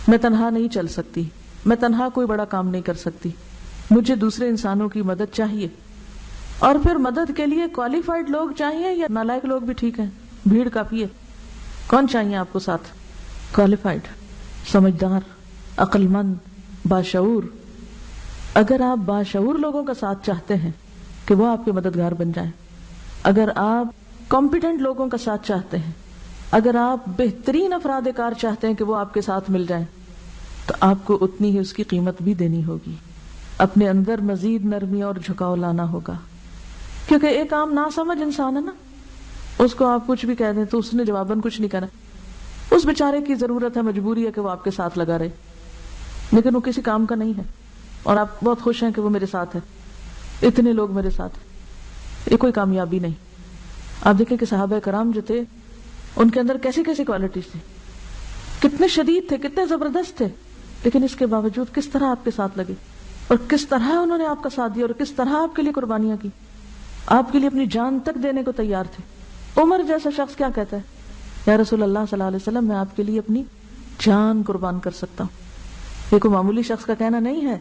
میں تنہا نہیں چل سکتی, میں تنہا کوئی بڑا کام نہیں کر سکتی, مجھے دوسرے انسانوں کی مدد چاہیے. اور پھر مدد کے لیے کوالیفائڈ لوگ چاہیے یا نالائق لوگ بھی ٹھیک ہیں؟ بھیڑ کافی ہے. کون چاہیے آپ کو ساتھ؟ کوالیفائڈ, سمجھدار, عقل مند, باشعور. اگر آپ باشعور لوگوں کا ساتھ چاہتے ہیں کہ وہ آپ کے مددگار بن جائیں, اگر آپ کمپیٹنٹ لوگوں کا ساتھ چاہتے ہیں, اگر آپ بہترین افراد کار چاہتے ہیں کہ وہ آپ کے ساتھ مل جائیں, تو آپ کو اتنی ہی اس کی قیمت بھی دینی ہوگی. اپنے اندر مزید نرمی اور جھکاؤ لانا ہوگا, کیونکہ ایک عام ناسمجھ انسان ہے نا, اس کو آپ کچھ بھی کہہ دیں تو اس نے جواباً کچھ نہیں کرنا. اس بیچارے کی ضرورت ہے, مجبوری ہے کہ وہ آپ کے ساتھ لگا رہے, لیکن وہ کسی کام کا نہیں ہے اور آپ بہت خوش ہیں کہ وہ میرے ساتھ ہے, اتنے لوگ میرے ساتھ ہیں. یہ کوئی کامیابی نہیں. آپ دیکھیں کہ صحابہ کرام جو تھے ان کے اندر کیسی کیسی کوالٹیز تھی, کتنے شدید تھے, کتنے زبردست تھے, لیکن اس کے باوجود کس طرح آپ کے ساتھ لگے اور کس طرح انہوں نے آپ کا ساتھ دیا اور کس طرح آپ کے لیے قربانیاں کی, آپ کے لیے اپنی جان تک دینے کو تیار تھے. عمر جیسا شخص کیا کہتا ہے, یا رسول اللہ صلی اللہ علیہ وسلم میں آپ کے لیے اپنی جان قربان کر سکتا ہوں. یہ کوئی معمولی شخص کا کہنا نہیں ہے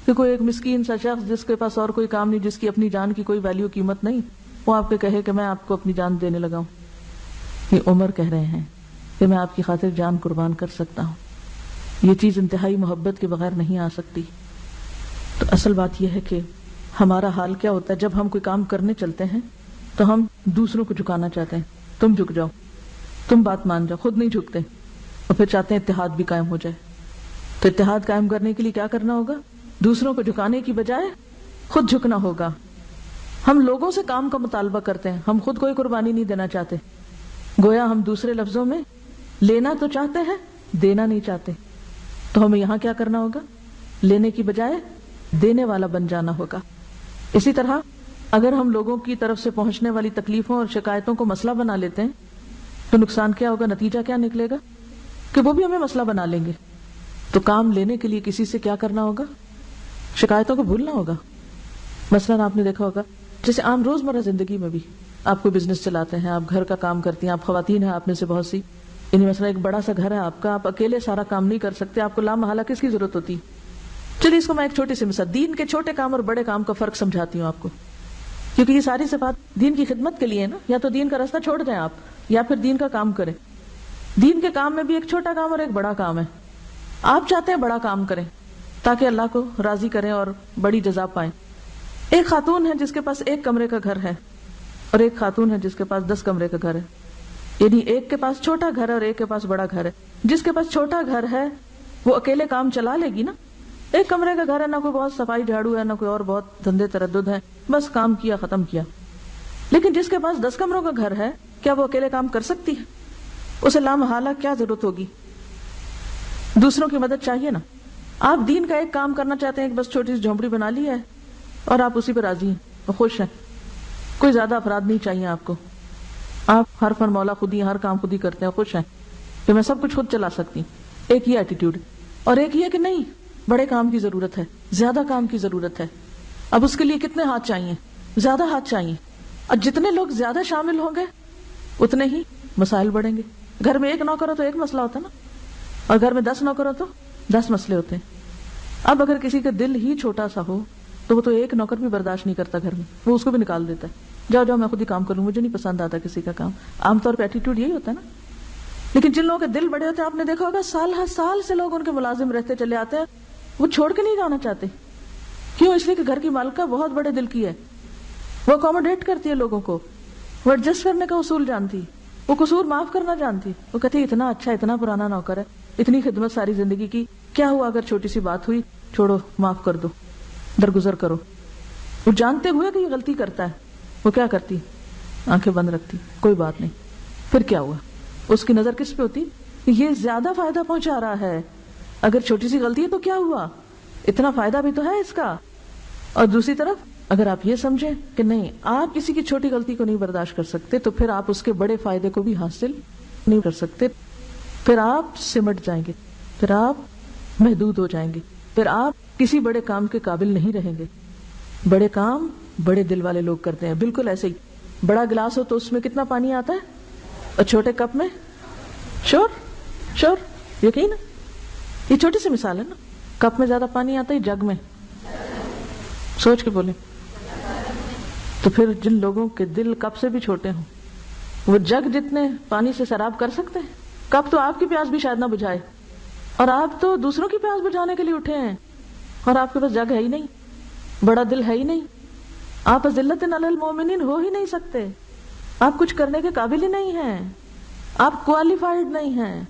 کہ کوئی ایک مسکین سا شخص جس کے پاس اور کوئی کام نہیں, جس کی اپنی جان کی کوئی ویلیو قیمت نہیں, وہ آپ کے کہے کہ میں آپ کو اپنی جان دینے لگا ہوں. یہ عمر کہہ رہے ہیں کہ میں آپ کی خاطر جان قربان کر سکتا ہوں. یہ چیز انتہائی محبت کے بغیر نہیں آ سکتی. تو اصل بات یہ ہے کہ ہمارا حال کیا ہوتا ہے جب ہم کوئی کام کرنے چلتے ہیں تو ہم دوسروں کو جھکانا چاہتے ہیں, تم جھک جاؤ, تم بات مان جاؤ, خود نہیں جھکتے, اور پھر چاہتے ہیں اتحاد بھی قائم ہو جائے. تو اتحاد قائم کرنے کے لیے کیا کرنا ہوگا؟ دوسروں کو جھکانے کی بجائے خود جھکنا ہوگا. ہم لوگوں سے کام کا مطالبہ کرتے ہیں, ہم خود کوئی قربانی نہیں دینا چاہتے. گویا ہم دوسرے لفظوں میں لینا تو چاہتے ہیں, دینا نہیں چاہتے. تو ہمیں یہاں کیا کرنا ہوگا؟ لینے کی بجائے دینے والا بن جانا ہوگا. اسی طرح اگر ہم لوگوں کی طرف سے پہنچنے والی تکلیفوں اور شکایتوں کو مسئلہ بنا لیتے ہیں تو نقصان کیا ہوگا, نتیجہ کیا نکلے گا کہ وہ بھی ہمیں مسئلہ بنا لیں گے. تو کام لینے کے لیے کسی سے کیا کرنا ہوگا؟ شکایتوں کو بھولنا ہوگا. مثلا آپ نے دیکھا ہوگا جیسے عام روزمرہ زندگی میں بھی آپ کو بزنس چلاتے ہیں, آپ گھر کا کام کرتی ہیں, آپ خواتین ہیں, آپ میں سے بہت سی, یعنی مثلا ایک بڑا سا گھر ہے آپ کا, آپ اکیلے سارا کام نہیں کر سکتے, آپ کو لامحالہ کس کی ضرورت ہوتی. چلیے اس کو میں ایک چھوٹی سی مثال, دین کے چھوٹے کام اور بڑے کام کا فرق سمجھاتی ہوں آپ کو, کیونکہ یہ ساری صفات دین کی خدمت کے لیے ہے نا. یا تو دین کا راستہ چھوڑ دیں آپ, یا پھر دین کا کام کریں. دین کے کام میں بھی ایک چھوٹا کام اور ایک بڑا کام ہے. آپ چاہتے ہیں بڑا کام کریں تاکہ اللہ کو راضی کریں اور بڑی جزا پائیں. ایک خاتون ہے جس کے پاس 1 کمرے کا گھر ہے اور ایک خاتون ہے جس کے پاس 10 کمرے کا گھر ہے. یعنی ایک کے پاس چھوٹا گھر ہے اور ایک کے پاس بڑا گھر ہے. جس کے پاس چھوٹا گھر ہے وہ اکیلے کام چلا لے گی نا. 1 کمرے کا گھر ہے, نہ کوئی بہت صفائی جھاڑو ہے, نہ کوئی اور بہت دھندے تردد ہے, بس کام کیا ختم کیا. لیکن جس کے پاس 10 کمروں کا گھر ہے, کیا وہ اکیلے کام کر سکتی ہے؟ اسے لامحالہ کیا ضرورت ہوگی؟ دوسروں کی مدد چاہیے نا. آپ دین کا ایک کام کرنا چاہتے ہیں, ایک بس چھوٹی سی جھونپڑی بنا لی ہے اور آپ اسی پہ راضی ہیں, خوش ہیں, کوئی زیادہ افراد نہیں چاہیے آپ کو. آپ ہر فن مولا خود ہی, ہر کام خود ہی کرتے ہیں, خوش ہیں کہ میں سب کچھ خود چلا سکتی ہوں. ایک یہ ایٹیٹیوڈ. اور ایک یہ کہ نہیں, بڑے کام کی ضرورت ہے, زیادہ کام کی ضرورت ہے. اب اس کے لیے کتنے ہاتھ چاہیے؟ زیادہ ہاتھ چاہیے. اور جتنے لوگ زیادہ شامل ہوں گے اتنے ہی مسائل بڑھیں گے. گھر میں 1 نوکر ہو تو 1 مسئلہ ہوتا ہے نا, اور گھر میں 10 نوکر ہو تو 10 مسئلے ہوتے ہیں. اب اگر کسی کا دل ہی چھوٹا سا ہو تو وہ تو 1 نوکر بھی برداشت نہیں کرتا گھر میں, وہ اس کو بھی نکال دیتا ہے, جاؤ جاؤ میں خود ہی کام کروں, مجھے نہیں پسند آتا کسی کا کام. عام طور پہ ایٹیٹیوڈ یہی ہوتا ہے نا. لیکن جن لوگوں کے دل بڑے ہوتے ہیں, آپ نے دیکھا ہوگا سال ہر سال سے لوگ ان کے ملازم رہتے چلے آتے ہیں, وہ چھوڑ کے نہیں جانا چاہتے. کیوں؟ اس لیے کہ گھر کی مالکہ بہت بڑے دل کی ہے, وہ اکوموڈیٹ کرتی ہے لوگوں کو, وہ ایڈجسٹ کرنے کا اصول جانتی, وہ قصور معاف کرنا جانتی. وہ کہتی ہے اتنا اچھا, اتنا پرانا نوکر ہے, اتنی خدمت ساری زندگی کی, کیا ہوا اگر چھوٹی سی بات ہوئی, چھوڑو, معاف کر دو, درگزر کرو. وہ جانتے ہوئے کہ یہ غلطی کرتا ہے, وہ کیا کرتی؟ آنکھیں بند رکھتی, کوئی بات نہیں, پھر کیا ہوا, اس کی نظر کس پہ ہوتی؟ یہ زیادہ فائدہ پہنچا رہا ہے، اگر چھوٹی سی غلطی ہے تو کیا ہوا، اتنا فائدہ بھی تو ہے اس کا. اور دوسری طرف اگر آپ یہ سمجھیں کہ نہیں آپ کسی کی چھوٹی غلطی کو نہیں برداشت کر سکتے تو پھر آپ اس کے بڑے فائدے کو بھی حاصل نہیں کر سکتے، پھر آپ سمٹ جائیں گے، پھر آپ محدود ہو جائیں گے، پھر آپ کسی بڑے کام کے قابل نہیں رہیں گے. بڑے کام بڑے دل والے لوگ کرتے ہیں. بالکل ایسے ہی بڑا گلاس ہو تو اس میں کتنا پانی آتا ہے اور چھوٹے کپ میں شور یقین. یہ چھوٹی سی مثال ہے نا. کپ میں زیادہ پانی آتا ہے جگ میں؟ سوچ کے بولیں. تو پھر جن لوگوں کے دل کپ سے بھی چھوٹے ہوں وہ جگ جتنے پانی سے سیراب کر سکتے ہیں؟ کپ تو آپ کی پیاس بھی شاید نہ بجھائے، اور آپ تو دوسروں کی پیاس بجھانے کے لیے اٹھے ہیں، اور آپ کے پاس جگ ہے ہی نہیں، بڑا دل ہے ہی نہیں، آپ ذلت علی المومنین ہو ہی نہیں سکتے، آپ کچھ کرنے کے قابل ہی نہیں ہیں، آپ کوالیفائڈ نہیں ہیں.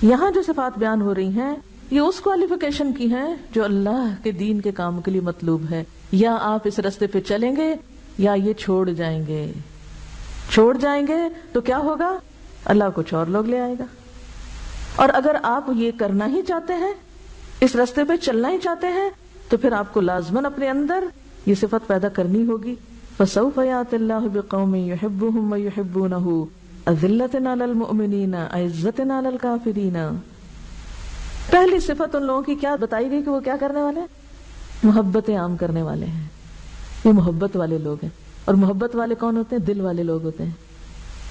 یہاں جو صفات بیان ہو رہی ہیں یہ اس کوالیفیکیشن کی ہیں جو اللہ کے دین کے کام کے لیے مطلوب ہے. یا آپ اس راستے پہ چلیں گے یا یہ چھوڑ جائیں گے. چھوڑ جائیں گے تو کیا ہوگا؟ اللہ کچھ اور لوگ لے آئے گا. اور اگر آپ یہ کرنا ہی چاہتے ہیں، اس راستے پہ چلنا ہی چاہتے ہیں، تو پھر آپ کو لازماً اپنے اندر یہ صفت پیدا کرنی ہوگی. فَسَوْفَ يَأْتِ اللَّهُ بِقَوْمٍ يُحِبُّهُمْ وَيُحِبُّونَهُ أَذِلَّةٍ عَلَى الْمُؤْمِنِينَ أَعِزَّةٍ عَلَى الْكَافِرِينَ. پہلی صفت ان لوگوں کی کیا بتائی گئی کہ وہ کیا کرنے والے ہیں؟ محبت عام کرنے والے ہیں. یہ محبت والے لوگ ہیں. اور محبت والے کون ہوتے ہیں؟ دل والے لوگ ہوتے ہیں.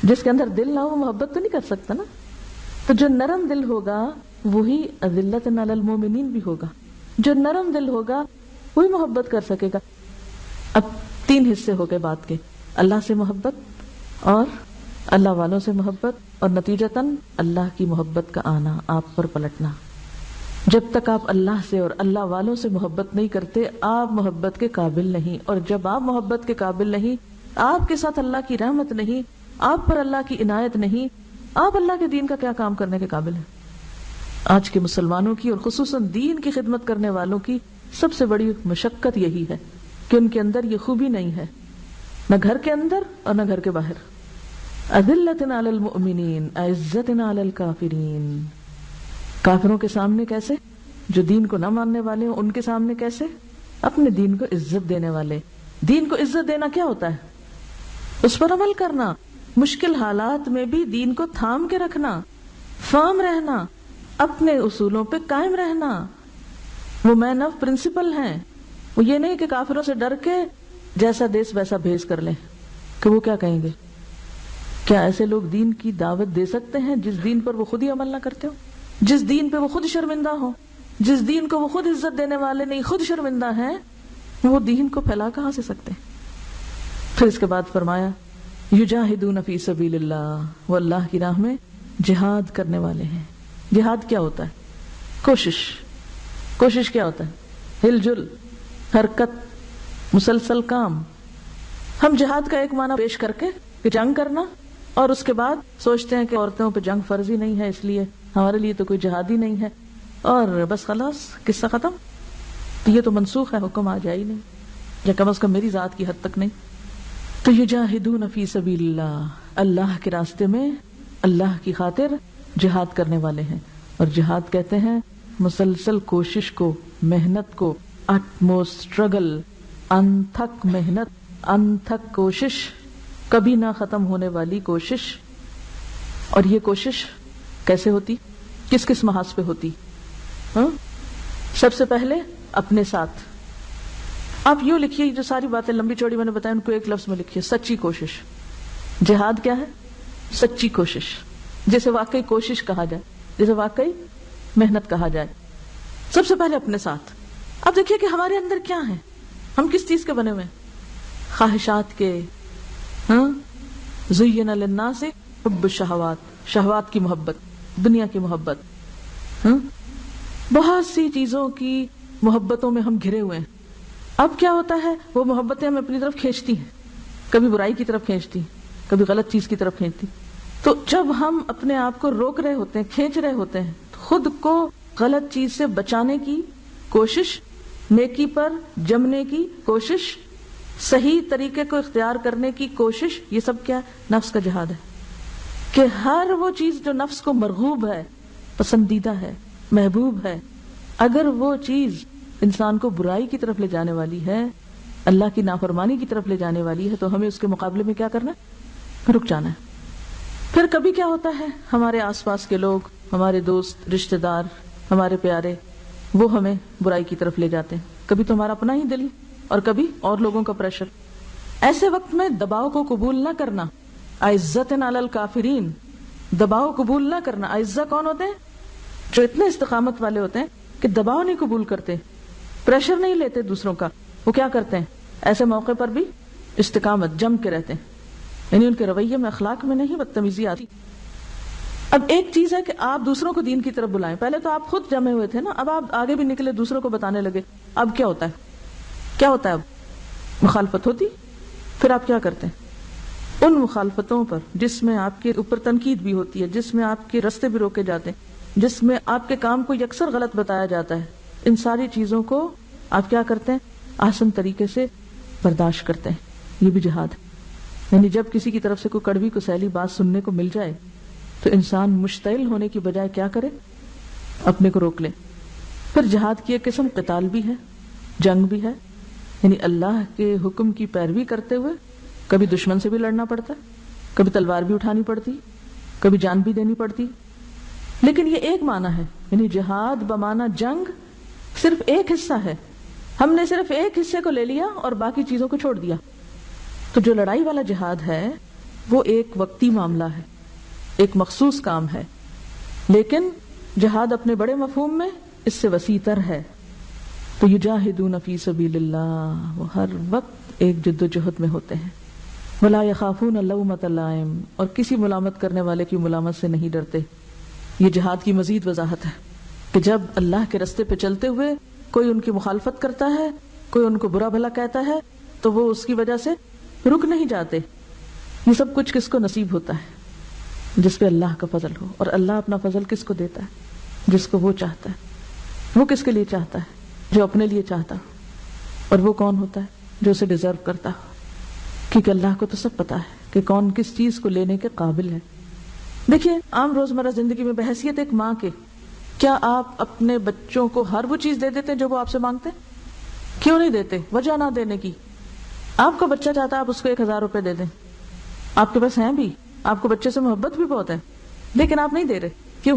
جس کے اندر دل نہ ہو وہ محبت تو نہیں کر سکتا نا. تو جو نرم دل ہوگا وہی اذلۃ علی المومنین بھی ہوگا. جو نرم دل ہوگا وہی محبت کر سکے گا. اب 3 حصے ہو گئے بات کے: اللہ سے محبت اور اللہ والوں سے محبت اور نتیجتاً اللہ کی محبت کا آنا، آپ پر پلٹنا. جب تک آپ اللہ سے اور اللہ والوں سے محبت نہیں کرتے آپ محبت کے قابل نہیں. اور جب آپ محبت کے قابل نہیں، آپ کے ساتھ اللہ کی رحمت نہیں، آپ پر اللہ کی عنایت نہیں، آپ اللہ کے دین کا کیا کام کرنے کے قابل ہیں؟ آج کے مسلمانوں کی اور خصوصاً دین کی خدمت کرنے والوں کی سب سے بڑی مشقت یہی ہے کہ ان کے اندر یہ خوبی نہیں ہے، نہ گھر کے اندر اور نہ گھر کے باہر. اذلۃ علی المؤمنین اعزۃ علی الکافرین. کافروں کے سامنے کیسے؟ جو دین کو نہ ماننے والے ہوں ان کے سامنے کیسے؟ اپنے دین کو عزت دینے والے. دین کو عزت دینا کیا ہوتا ہے؟ اس پر عمل کرنا، مشکل حالات میں بھی دین کو تھام کے رکھنا، فرم رہنا، اپنے اصولوں پہ قائم رہنا. وہ مین آف پرنسپل ہیں. وہ یہ نہیں کہ کافروں سے ڈر کے جیسا دیس ویسا بھیس کر لیں کہ وہ کیا کہیں گے. کیا ایسے لوگ دین کی دعوت دے سکتے ہیں جس دین پر وہ خود ہی عمل نہ کرتے ہو، جس دین پہ وہ خود شرمندہ ہو، جس دین کو وہ خود عزت دینے والے نہیں خود شرمندہ ہیں؟ وہ دین کو پھیلا کہاں سے سکتے ہیں؟ پھر اس کے بعد فرمایا یجاہدون فی سبیل اللہ. وہ اللہ کی راہ میں جہاد کرنے والے ہیں. جہاد کیا ہوتا ہے؟ کوشش کیا ہوتا ہے؟ ہل جل، حرکت، مسلسل کام. ہم جہاد کا ایک معنی پیش کر کے کہ جنگ کرنا، اور اس کے بعد سوچتے ہیں کہ عورتوں پہ جنگ فرض ہی نہیں ہے اس لیے ہمارے لیے تو کوئی جہاد ہی نہیں ہے، اور بس خلاص قصہ ختم. یہ تو منسوخ ہے، حکم آ جائے ہی نہیں، یا کم از کم میری ذات کی حد تک نہیں. تو یجاہدون فی سبیل اللہ، اللہ کے راستے میں اللہ کی خاطر جہاد کرنے والے ہیں. اور جہاد کہتے ہیں مسلسل کوشش کو، محنت کو، اٹموسٹ اسٹرگل، انتھک محنت، انتھک کوشش، کبھی نہ ختم ہونے والی کوشش. اور یہ کوشش کیسے ہوتی؟ کس کس محاذ پہ ہوتی؟ سب سے پہلے اپنے ساتھ. آپ یوں لکھیے، جو ساری باتیں لمبی چوڑی میں نے بتائی ان کو ایک لفظ میں لکھیے: سچی کوشش. جہاد کیا ہے؟ سچی کوشش، جسے واقعی کوشش کہا جائے، جسے واقعی محنت کہا جائے. سب سے پہلے اپنے ساتھ. اب دیکھیے کہ ہمارے اندر کیا ہے، ہم کس چیز کے بنے ہوئے ہیں؟ خواہشات کے. زین للناس حب الشہوات، شہوات کی محبت، دنیا کی محبت، بہت سی چیزوں کی محبتوں میں ہم گھرے ہوئے ہیں. اب کیا ہوتا ہے؟ وہ محبتیں ہمیں اپنی طرف کھینچتی ہیں، کبھی برائی کی طرف کھینچتی، کبھی غلط چیز کی طرف کھینچتی. تو جب ہم اپنے آپ کو روک رہے ہوتے ہیں، کھینچ رہے ہوتے ہیں، خود کو غلط چیز سے بچانے کی کوشش، نیکی پر جمنے کی کوشش، صحیح طریقے کو اختیار کرنے کی کوشش، یہ سب کیا ہے؟ نفس کا جہاد ہے. کہ ہر وہ چیز جو نفس کو مرغوب ہے، پسندیدہ ہے، محبوب ہے، اگر وہ چیز انسان کو برائی کی طرف لے جانے والی ہے، اللہ کی نافرمانی کی طرف لے جانے والی ہے، تو ہمیں اس کے مقابلے میں کیا کرنا ہے؟ رک جانا ہے۔ پھر کبھی کیا ہوتا ہے، ہمارے آس پاس کے لوگ، ہمارے دوست، رشتہ دار، ہمارے پیارے، وہ ہمیں برائی کی طرف لے جاتے ہیں، کبھی تو ہمارا اپنا ہی دل اور کبھی اور لوگوں کا پریشر۔ ایسے وقت میں دباؤ کو قبول نہ کرنا، عزت علی الکافرین، دباؤ قبول نہ کرنا۔ عزہ کون ہوتے ہیں؟ جو اتنے استقامت والے ہوتے ہیں کہ دباؤ نہیں قبول کرتے، پریشر نہیں لیتے دوسروں کا، وہ کیا کرتے ہیں ایسے موقع پر بھی استقامت جم کے رہتے ہیں، یعنی ان کے رویے میں، اخلاق میں نہیں بدتمیزی آتی۔ اب ایک چیز ہے کہ آپ دوسروں کو دین کی طرف بلائیں، پہلے تو آپ خود جمے ہوئے تھے نا، اب آپ آگے بھی نکلے دوسروں کو بتانے لگے، اب کیا ہوتا ہے؟ کیا ہوتا ہے؟ اب مخالفت ہوتی، پھر آپ کیا کرتے ہیں؟ ان مخالفتوں پر جس میں آپ کے اوپر تنقید بھی ہوتی ہے، جس میں آپ کے رستے بھی روکے جاتے ہیں، جس میں آپ کے کام کو یکسر غلط بتایا جاتا ہے، ان ساری چیزوں کو آپ کیا کرتے ہیں؟ آسن طریقے سے برداشت کرتے ہیں۔ یہ بھی جہاد ہے، یعنی جب کسی کی طرف سے کوئی کڑوی کسیلی بات سننے کو مل جائے تو انسان مشتعل ہونے کی بجائے کیا کرے؟ اپنے کو روک لے۔ پھر جہاد کی ایک قسم قتال بھی ہے، جنگ بھی ہے، یعنی اللہ کے حکم کی پیروی کرتے ہوئے کبھی دشمن سے بھی لڑنا پڑتا ہے، کبھی تلوار بھی اٹھانی پڑتی، کبھی جان بھی دینی پڑتی، لیکن یہ ایک معنی ہے، یعنی جہاد بمعنی جنگ صرف ایک حصہ ہے، ہم نے صرف ایک حصے کو لے لیا اور باقی چیزوں کو چھوڑ دیا۔ تو جو لڑائی والا جہاد ہے وہ ایک وقتی معاملہ ہے، ایک مخصوص کام ہے، لیکن جہاد اپنے بڑے مفہوم میں اس سے وسیع تر ہے۔ تو یجاہدون فی سبیل اللہ، وہ ہر وقت ایک جد و جہد میں ہوتے ہیں۔ ولا یخافون لومۃ لائم، اور کسی ملامت کرنے والے کی ملامت سے نہیں ڈرتے۔ یہ جہاد کی مزید وضاحت ہے کہ جب اللہ کے رستے پہ چلتے ہوئے کوئی ان کی مخالفت کرتا ہے، کوئی ان کو برا بھلا کہتا ہے، تو وہ اس کی وجہ سے رک نہیں جاتے۔ یہ سب کچھ کس کو نصیب ہوتا ہے؟ جس پہ اللہ کا فضل ہو، اور اللہ اپنا فضل کس کو دیتا ہے؟ جس کو وہ چاہتا ہے۔ وہ کس کے لیے چاہتا ہے؟ جو اپنے لیے چاہتا ہو۔ اور وہ کون ہوتا ہے؟ جو اسے ڈیزرو کرتا ہو، کیونکہ اللہ کو تو سب پتا ہے کہ کون کس چیز کو لینے کے قابل ہے۔ دیکھیے، عام روزمرہ زندگی میں بحیثیت ایک ماں کے، کیا آپ اپنے بچوں کو ہر وہ چیز دے دیتے ہیں جو وہ آپ سے مانگتے ہیں؟ کیوں نہیں دیتے؟ وجہ نہ دینے کی۔ آپ کا بچہ چاہتا ہے آپ اس کو 1000 روپے دے دیں، آپ کے پاس ہیں بھی، آپ کو بچے سے محبت بھی بہت ہے، لیکن آپ نہیں دے رہے، کیوں؟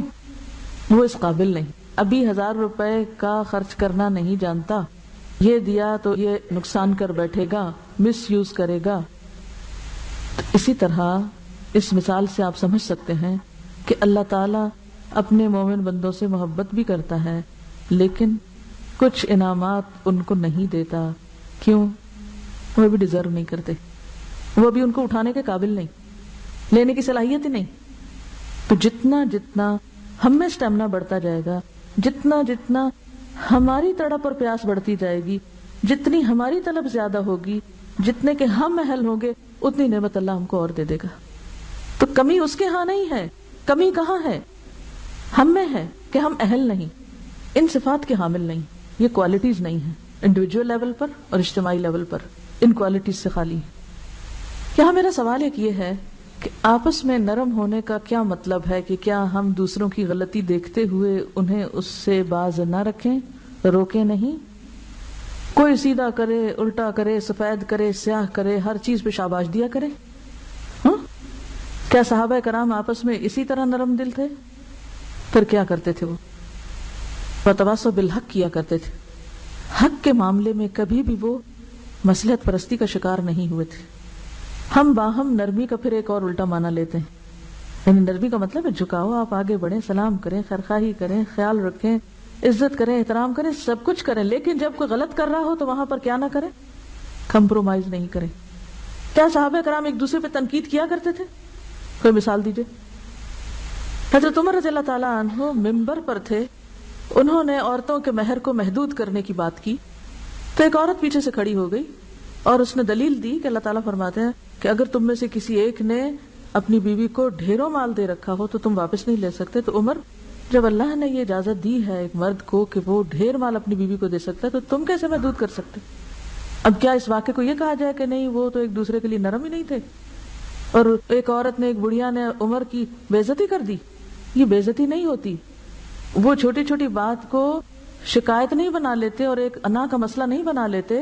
وہ اس قابل نہیں، ابھی 1000 روپے کا خرچ کرنا نہیں جانتا، یہ دیا تو یہ نقصان کر بیٹھے گا، مس یوز کرے گا۔ اسی طرح اس مثال سے آپ سمجھ سکتے ہیں کہ اللہ تعالیٰ اپنے مومن بندوں سے محبت بھی کرتا ہے، لیکن کچھ انعامات ان کو نہیں دیتا۔ کیوں؟ وہ بھی ڈیزرو نہیں کرتے، وہ بھی ان کو اٹھانے کے قابل نہیں، لینے کی صلاحیت ہی نہیں۔ تو جتنا جتنا ہم میں اسٹیمنا بڑھتا جائے گا، جتنا جتنا ہماری تڑپ اور پیاس بڑھتی جائے گی، جتنی ہماری طلب زیادہ ہوگی، جتنے کے ہم اہل ہوں گے، اتنی نعمت اللہ ہم کو اور دے دے گا۔ تو کمی اس کے ہاں نہیں ہے، کمی کہاں ہے؟ ہم میں ہے کہ ہم اہل نہیں، ان صفات کے حامل نہیں، یہ کوالٹیز نہیں ہیں انڈیویجول لیول پر اور اجتماعی لیول پر، ان کوالٹیز سے خالی ہیں۔ یہاں میرا سوال ایک یہ ہے کہ آپس میں نرم ہونے کا کیا مطلب ہے کہ کیا ہم دوسروں کی غلطی دیکھتے ہوئے انہیں اس سے باز نہ رکھیں، روکیں نہیں؟ کوئی سیدھا کرے، الٹا کرے، سفید کرے، سیاہ کرے، ہر چیز پہ شاباش دیا کرے؟ ہاں، کیا صحابہ کرام آپس میں اسی طرح نرم دل تھے؟ پھر کیا کرتے تھے؟ وہ وتواصوا بالحق کیا کرتے تھے، حق کے معاملے میں کبھی بھی وہ مصلحت پرستی کا شکار نہیں ہوئے تھے۔ ہم باہم نرمی کا پھر ایک اور الٹا معنی لیتے ہیں، یعنی نرمی کا مطلب ہے جھکاؤ، آپ آگے بڑھیں، سلام کریں، خیرخواہی کریں، خیال رکھیں، عزت کریں، احترام کریں، سب کچھ کریں، لیکن جب کوئی غلط کر رہا ہو تو وہاں پر کیا نہ کریں؟ کمپرومائز نہیں کریں۔ کیا صحابہ کرام ایک دوسرے پہ تنقید کیا کرتے تھے؟ کوئی مثال دیجئے۔ حضرت عمر رضی اللہ تعالیٰ عنہ ممبر پر تھے، انہوں نے عورتوں کے مہر کو محدود کرنے کی بات کی، تو ایک عورت پیچھے سے کھڑی ہو گئی اور اس نے دلیل دی کہ اللہ تعالیٰ فرماتے ہیں کہ اگر تم میں سے کسی ایک نے اپنی بیوی کو ڈھیروں مال دے رکھا ہو تو تم واپس نہیں لے سکتے۔ تو عمر، جب اللہ نے یہ اجازت دی ہے ایک مرد کو کہ وہ ڈھیر مال اپنی بیوی کو دے سکتا ہے، تو تم کیسے محدود کر سکتے؟ اب کیا اس واقعے کو یہ کہا جائے کہ نہیں وہ تو ایک دوسرے کے لیے نرم ہی نہیں تھے؟ اور ایک عورت نے، ایک بڑھیا نے عمر کی بےعزتی کر دی. یہ بےعزتی نہیں ہوتی. وہ چھوٹی چھوٹی بات کو شکایت نہیں بنا لیتے اور ایک انا کا مسئلہ نہیں بنا لیتے.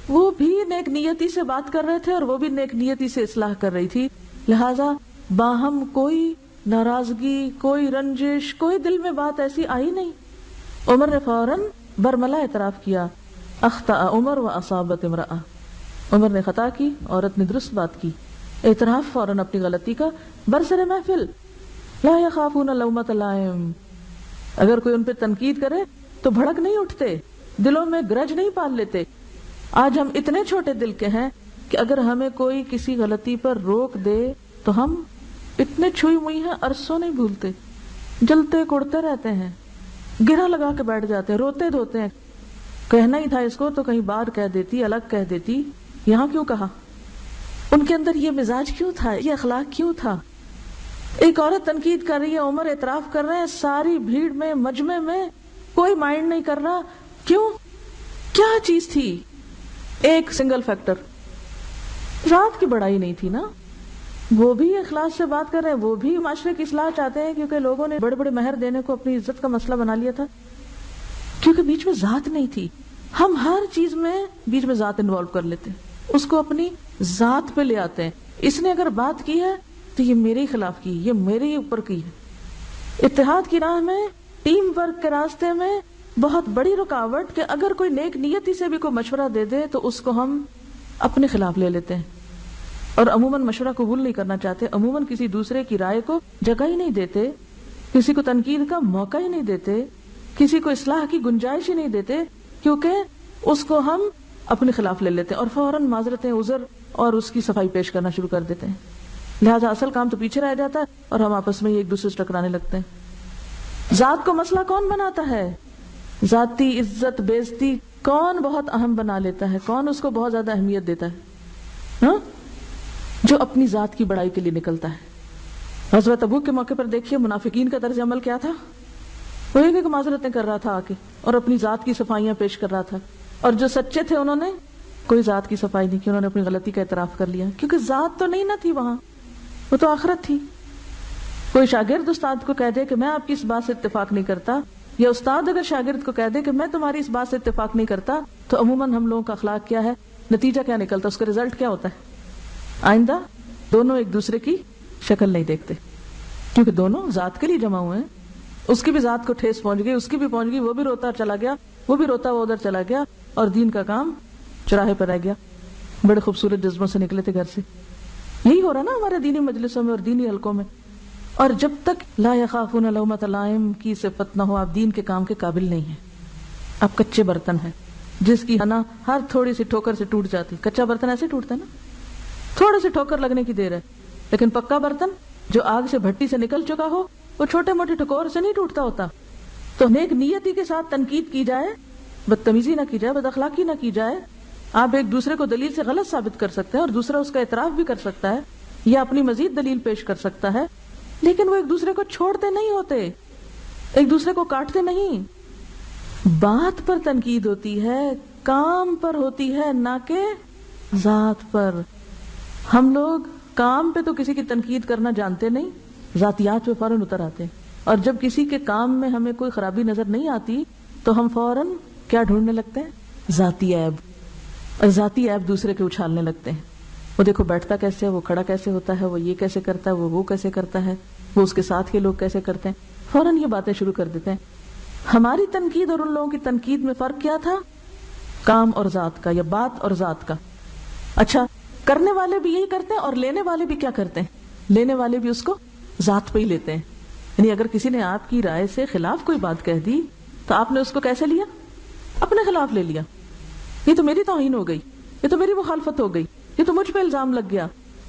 وہ بھی نیک نیتی سے بات کر رہے تھے اور وہ بھی نیک نیتی سے اصلاح کر رہی تھی. لہذا باہم کوئی ناراضگی، کوئی رنجش، کوئی دل میں بات ایسی آئی نہیں. عمر نے فوراً برملا اعتراف کیا. اخطأ عمر و اصابت امرأة. عمر نے خطا کی، عورت نے درست بات کی. اعتراف فوراً اپنی غلطی کا برسر محفل. لا یخافون لومۃ لائم. اگر کوئی ان پہ تنقید کرے تو بھڑک نہیں اٹھتے، دلوں میں گرج نہیں پال لیتے. آج ہم اتنے چھوٹے دل کے ہیں کہ اگر ہمیں کوئی کسی غلطی پر روک دے تو ہم اتنے چھوئی ہوئی ہیں، عرصوں نہیں بھولتے، جلتے کوڑتے رہتے ہیں، گرہ لگا کے بیٹھ جاتے ہیں، روتے دھوتے ہیں. کہنا ہی تھا اس کو تو کہیں بار کہہ دیتی، الگ کہہ دیتی، یہاں کیوں کہا؟ ان کے اندر یہ مزاج کیوں تھا، یہ اخلاق کیوں تھا؟ ایک عورت تنقید کر رہی ہے، عمر اعتراف کر رہے ہیں، ساری بھیڑ میں، مجمع میں کوئی مائنڈ نہیں کر رہا. کیوں؟ کیا چیز تھی؟ ایک سنگل فیکٹر، رات کی بڑائی نہیں تھی نا. وہ بھی اخلاص سے بات کر رہے ہیں، وہ بھی معاشرے کی اصلاح چاہتے ہیں، کیونکہ لوگوں نے بڑے بڑے مہر دینے کو اپنی عزت کا مسئلہ بنا لیا تھا، کیونکہ بیچ میں ذات نہیں تھی. ہم ہر چیز میں بیچ میں ذات انوالو کر لیتے ہیں، اس کو اپنی ذات پہ لے آتے ہیں. اس نے اگر بات کی ہے تو یہ میرے خلاف کی، یہ میرے اوپر کی ہے. اتحاد کی راہ میں، ٹیم ورک کے راستے میں بہت بڑی رکاوٹ کہ اگر کوئی نیک نیتی سے بھی کوئی مشورہ دے دے تو اس کو ہم اپنے خلاف لے لیتے ہیں اور عموماً مشورہ قبول نہیں کرنا چاہتے. عموماً کسی دوسرے کی رائے کو جگہ ہی نہیں دیتے، کسی کو تنقید کا موقع ہی نہیں دیتے، کسی کو اصلاح کی گنجائش ہی نہیں دیتے، کیونکہ اس کو ہم اپنے خلاف لے لیتے ہیں اور فوراً معذرتیں، عذر اور اس کی صفائی پیش کرنا شروع کر دیتے ہیں. لہٰذا اصل کام تو پیچھے رہ جاتا ہے اور ہم آپس میں ایک دوسرے سے ٹکرانے لگتے ہیں. ذات کو مسئلہ کون بناتا ہے؟ ذاتی عزت بےزتی کون بہت اہم بنا لیتا ہے؟ کون اس کو بہت زیادہ اہمیت دیتا ہے؟ ہاں، جو اپنی ذات کی بڑائی کے لیے نکلتا ہے. غزوہ تبوک کے موقع پر دیکھیے منافقین کا طرز عمل کیا تھا. وہ ایک معذرتیں کر رہا تھا آ کے اور اپنی ذات کی صفائیاں پیش کر رہا تھا، اور جو سچے تھے انہوں نے کوئی ذات کی صفائی نہیں کی، انہوں نے اپنی غلطی کا اعتراف کر لیا، کیونکہ ذات تو نہیں نہ تھی وہاں، وہ تو آخرت تھی. کوئی شاگرد استاد کو کہہ دے کہ میں آپ کی اس بات سے اتفاق نہیں کرتا، یا استاد اگر شاگرد کو کہہ دے کہ میں تمہاری اس بات سے اتفاق نہیں کرتا، تو عموماً ہم لوگوں کا اخلاق کیا ہے، نتیجہ کیا نکلتا، اس کا رزلٹ کیا ہوتا ہے؟ آئندہ دونوں ایک دوسرے کی شکل نہیں دیکھتے، کیونکہ دونوں ذات کے لیے جمع ہوئے ہیں. اس کی بھی ذات کو ٹھیس پہنچ گئی، اس کی بھی پہنچ گئی، وہ بھی روتا چلا گیا، وہ بھی روتا وہ ادھر چلا گیا، اور دین کا کام چراہے پر رہ گیا. بڑے خوبصورت جذبوں سے نکلے تھے گھر سے. یہی ہو رہا نا ہمارے دینی مجلسوں میں اور دینی حلقوں میں. اور جب تک لا یخافون لومۃ لائم کی صفت نہ ہو، آپ دین کے کام کے قابل نہیں ہیں. آپ کچے برتن ہیں جس کی ہنا ہر تھوڑی سی ٹھوکر سے ٹوٹ جاتی. کچا برتن ایسے ٹوٹتا ہے نا، تھوڑے سے ٹھوکر لگنے کی دیر ہے، لیکن پکا برتن جو آگ سے بھٹی سے نکل چکا ہو وہ چھوٹے موٹے ٹھکور سے نہیں ٹوٹتا ہوتا. تو نیک نیتی کے ساتھ تنقید کی جائے، بدتمیزی نہ کی جائے، بد اخلاقی نہ کی جائے. آپ ایک دوسرے کو دلیل سے غلط ثابت کر سکتے ہیں اور دوسرا اس کا اعتراف بھی کر سکتا ہے یا اپنی مزید دلیل پیش کر سکتا ہے، لیکن وہ ایک دوسرے کو چھوڑتے نہیں ہوتے، ایک دوسرے کو کاٹتے نہیں. بات پر تنقید ہوتی ہے، کام پر ہوتی ہے، نہ کہ ذات پر. ہم لوگ کام پہ تو کسی کی تنقید کرنا جانتے نہیں، ذاتیات پہ فوراً اتر آتے ہیں. اور جب کسی کے کام میں ہمیں کوئی خرابی نظر نہیں آتی تو ہم فوراً کیا ڈھونڈنے لگتے ہیں؟ ذاتی عیب. اور ذاتی عیب دوسرے کے اچھالنے لگتے ہیں. وہ دیکھو بیٹھتا کیسے ہے، وہ کھڑا کیسے ہوتا ہے، وہ یہ کیسے کرتا ہے، وہ کیسے کرتا ہے، وہ اس کے ساتھ کے لوگ کیسے کرتے ہیں. فوراً یہ باتیں شروع کر دیتے ہیں. ہماری تنقید اور ان لوگوں کی تنقید میں فرق کیا تھا؟ کام اور ذات کا، یا بات اور ذات کا. اچھا، کرنے والے بھی یہی کرتے ہیں اور لینے والے بھی کیا کرتے ہیں؟ لینے والے بھی اس کو ذات پہ ہی لیتے ہیں. یعنی اگر کسی نے آپ کی رائے سے خلاف کوئی بات کہہ دی تو آپ نے اس کو کیسے لیا؟ اپنے خلاف لے لیا. یہ تو میری توہین ہو گئی، یہ تو میری مخالفت ہو گئی، یہ تو مجھ پہ الزام لگ گیا،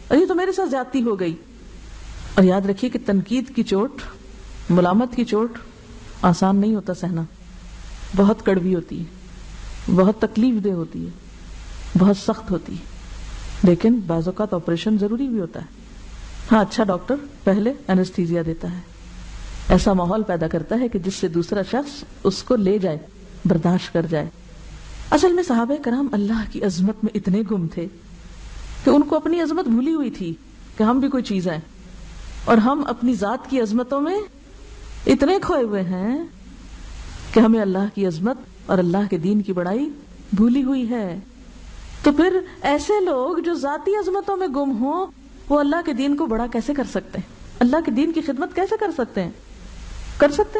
اور یہ تو میرے ساتھ زیادتی ہو گئی. اور یاد رکھیے کہ تنقید کی چوٹ، ملامت کی چوٹ آسان نہیں ہوتا سہنا. بہت کڑوی ہوتی ہے، بہت تکلیف دہ ہوتی ہے، بہت سخت ہوتی ہے، لیکن بعض اوقات آپریشن ضروری بھی ہوتا ہے. ہاں، اچھا ڈاکٹر پہلے اینستھیزیا دیتا ہے، ایسا ماحول پیدا کرتا ہے کہ جس سے دوسرا شخص اس کو لے جائے، برداشت کر جائے. اصل میں صحابہ کرام اللہ کی عظمت میں اتنے گم تھے کہ ان کو اپنی عظمت بھولی ہوئی تھی. کہ ہم بھی کوئی چیز ہیں، اور ہم اپنی ذات کی عظمتوں میں اتنے کھوئے ہوئے ہیں کہ ہمیں اللہ کی عظمت اور اللہ کے دین کی بڑائی بھولی ہوئی ہے۔ تو پھر ایسے لوگ جو ذاتی عظمتوں میں گم ہوں، وہ اللہ کے دین کو بڑا کیسے کر سکتے ہیں؟ اللہ کے دین کی خدمت کیسے کر سکتے ہیں؟ کر سکتے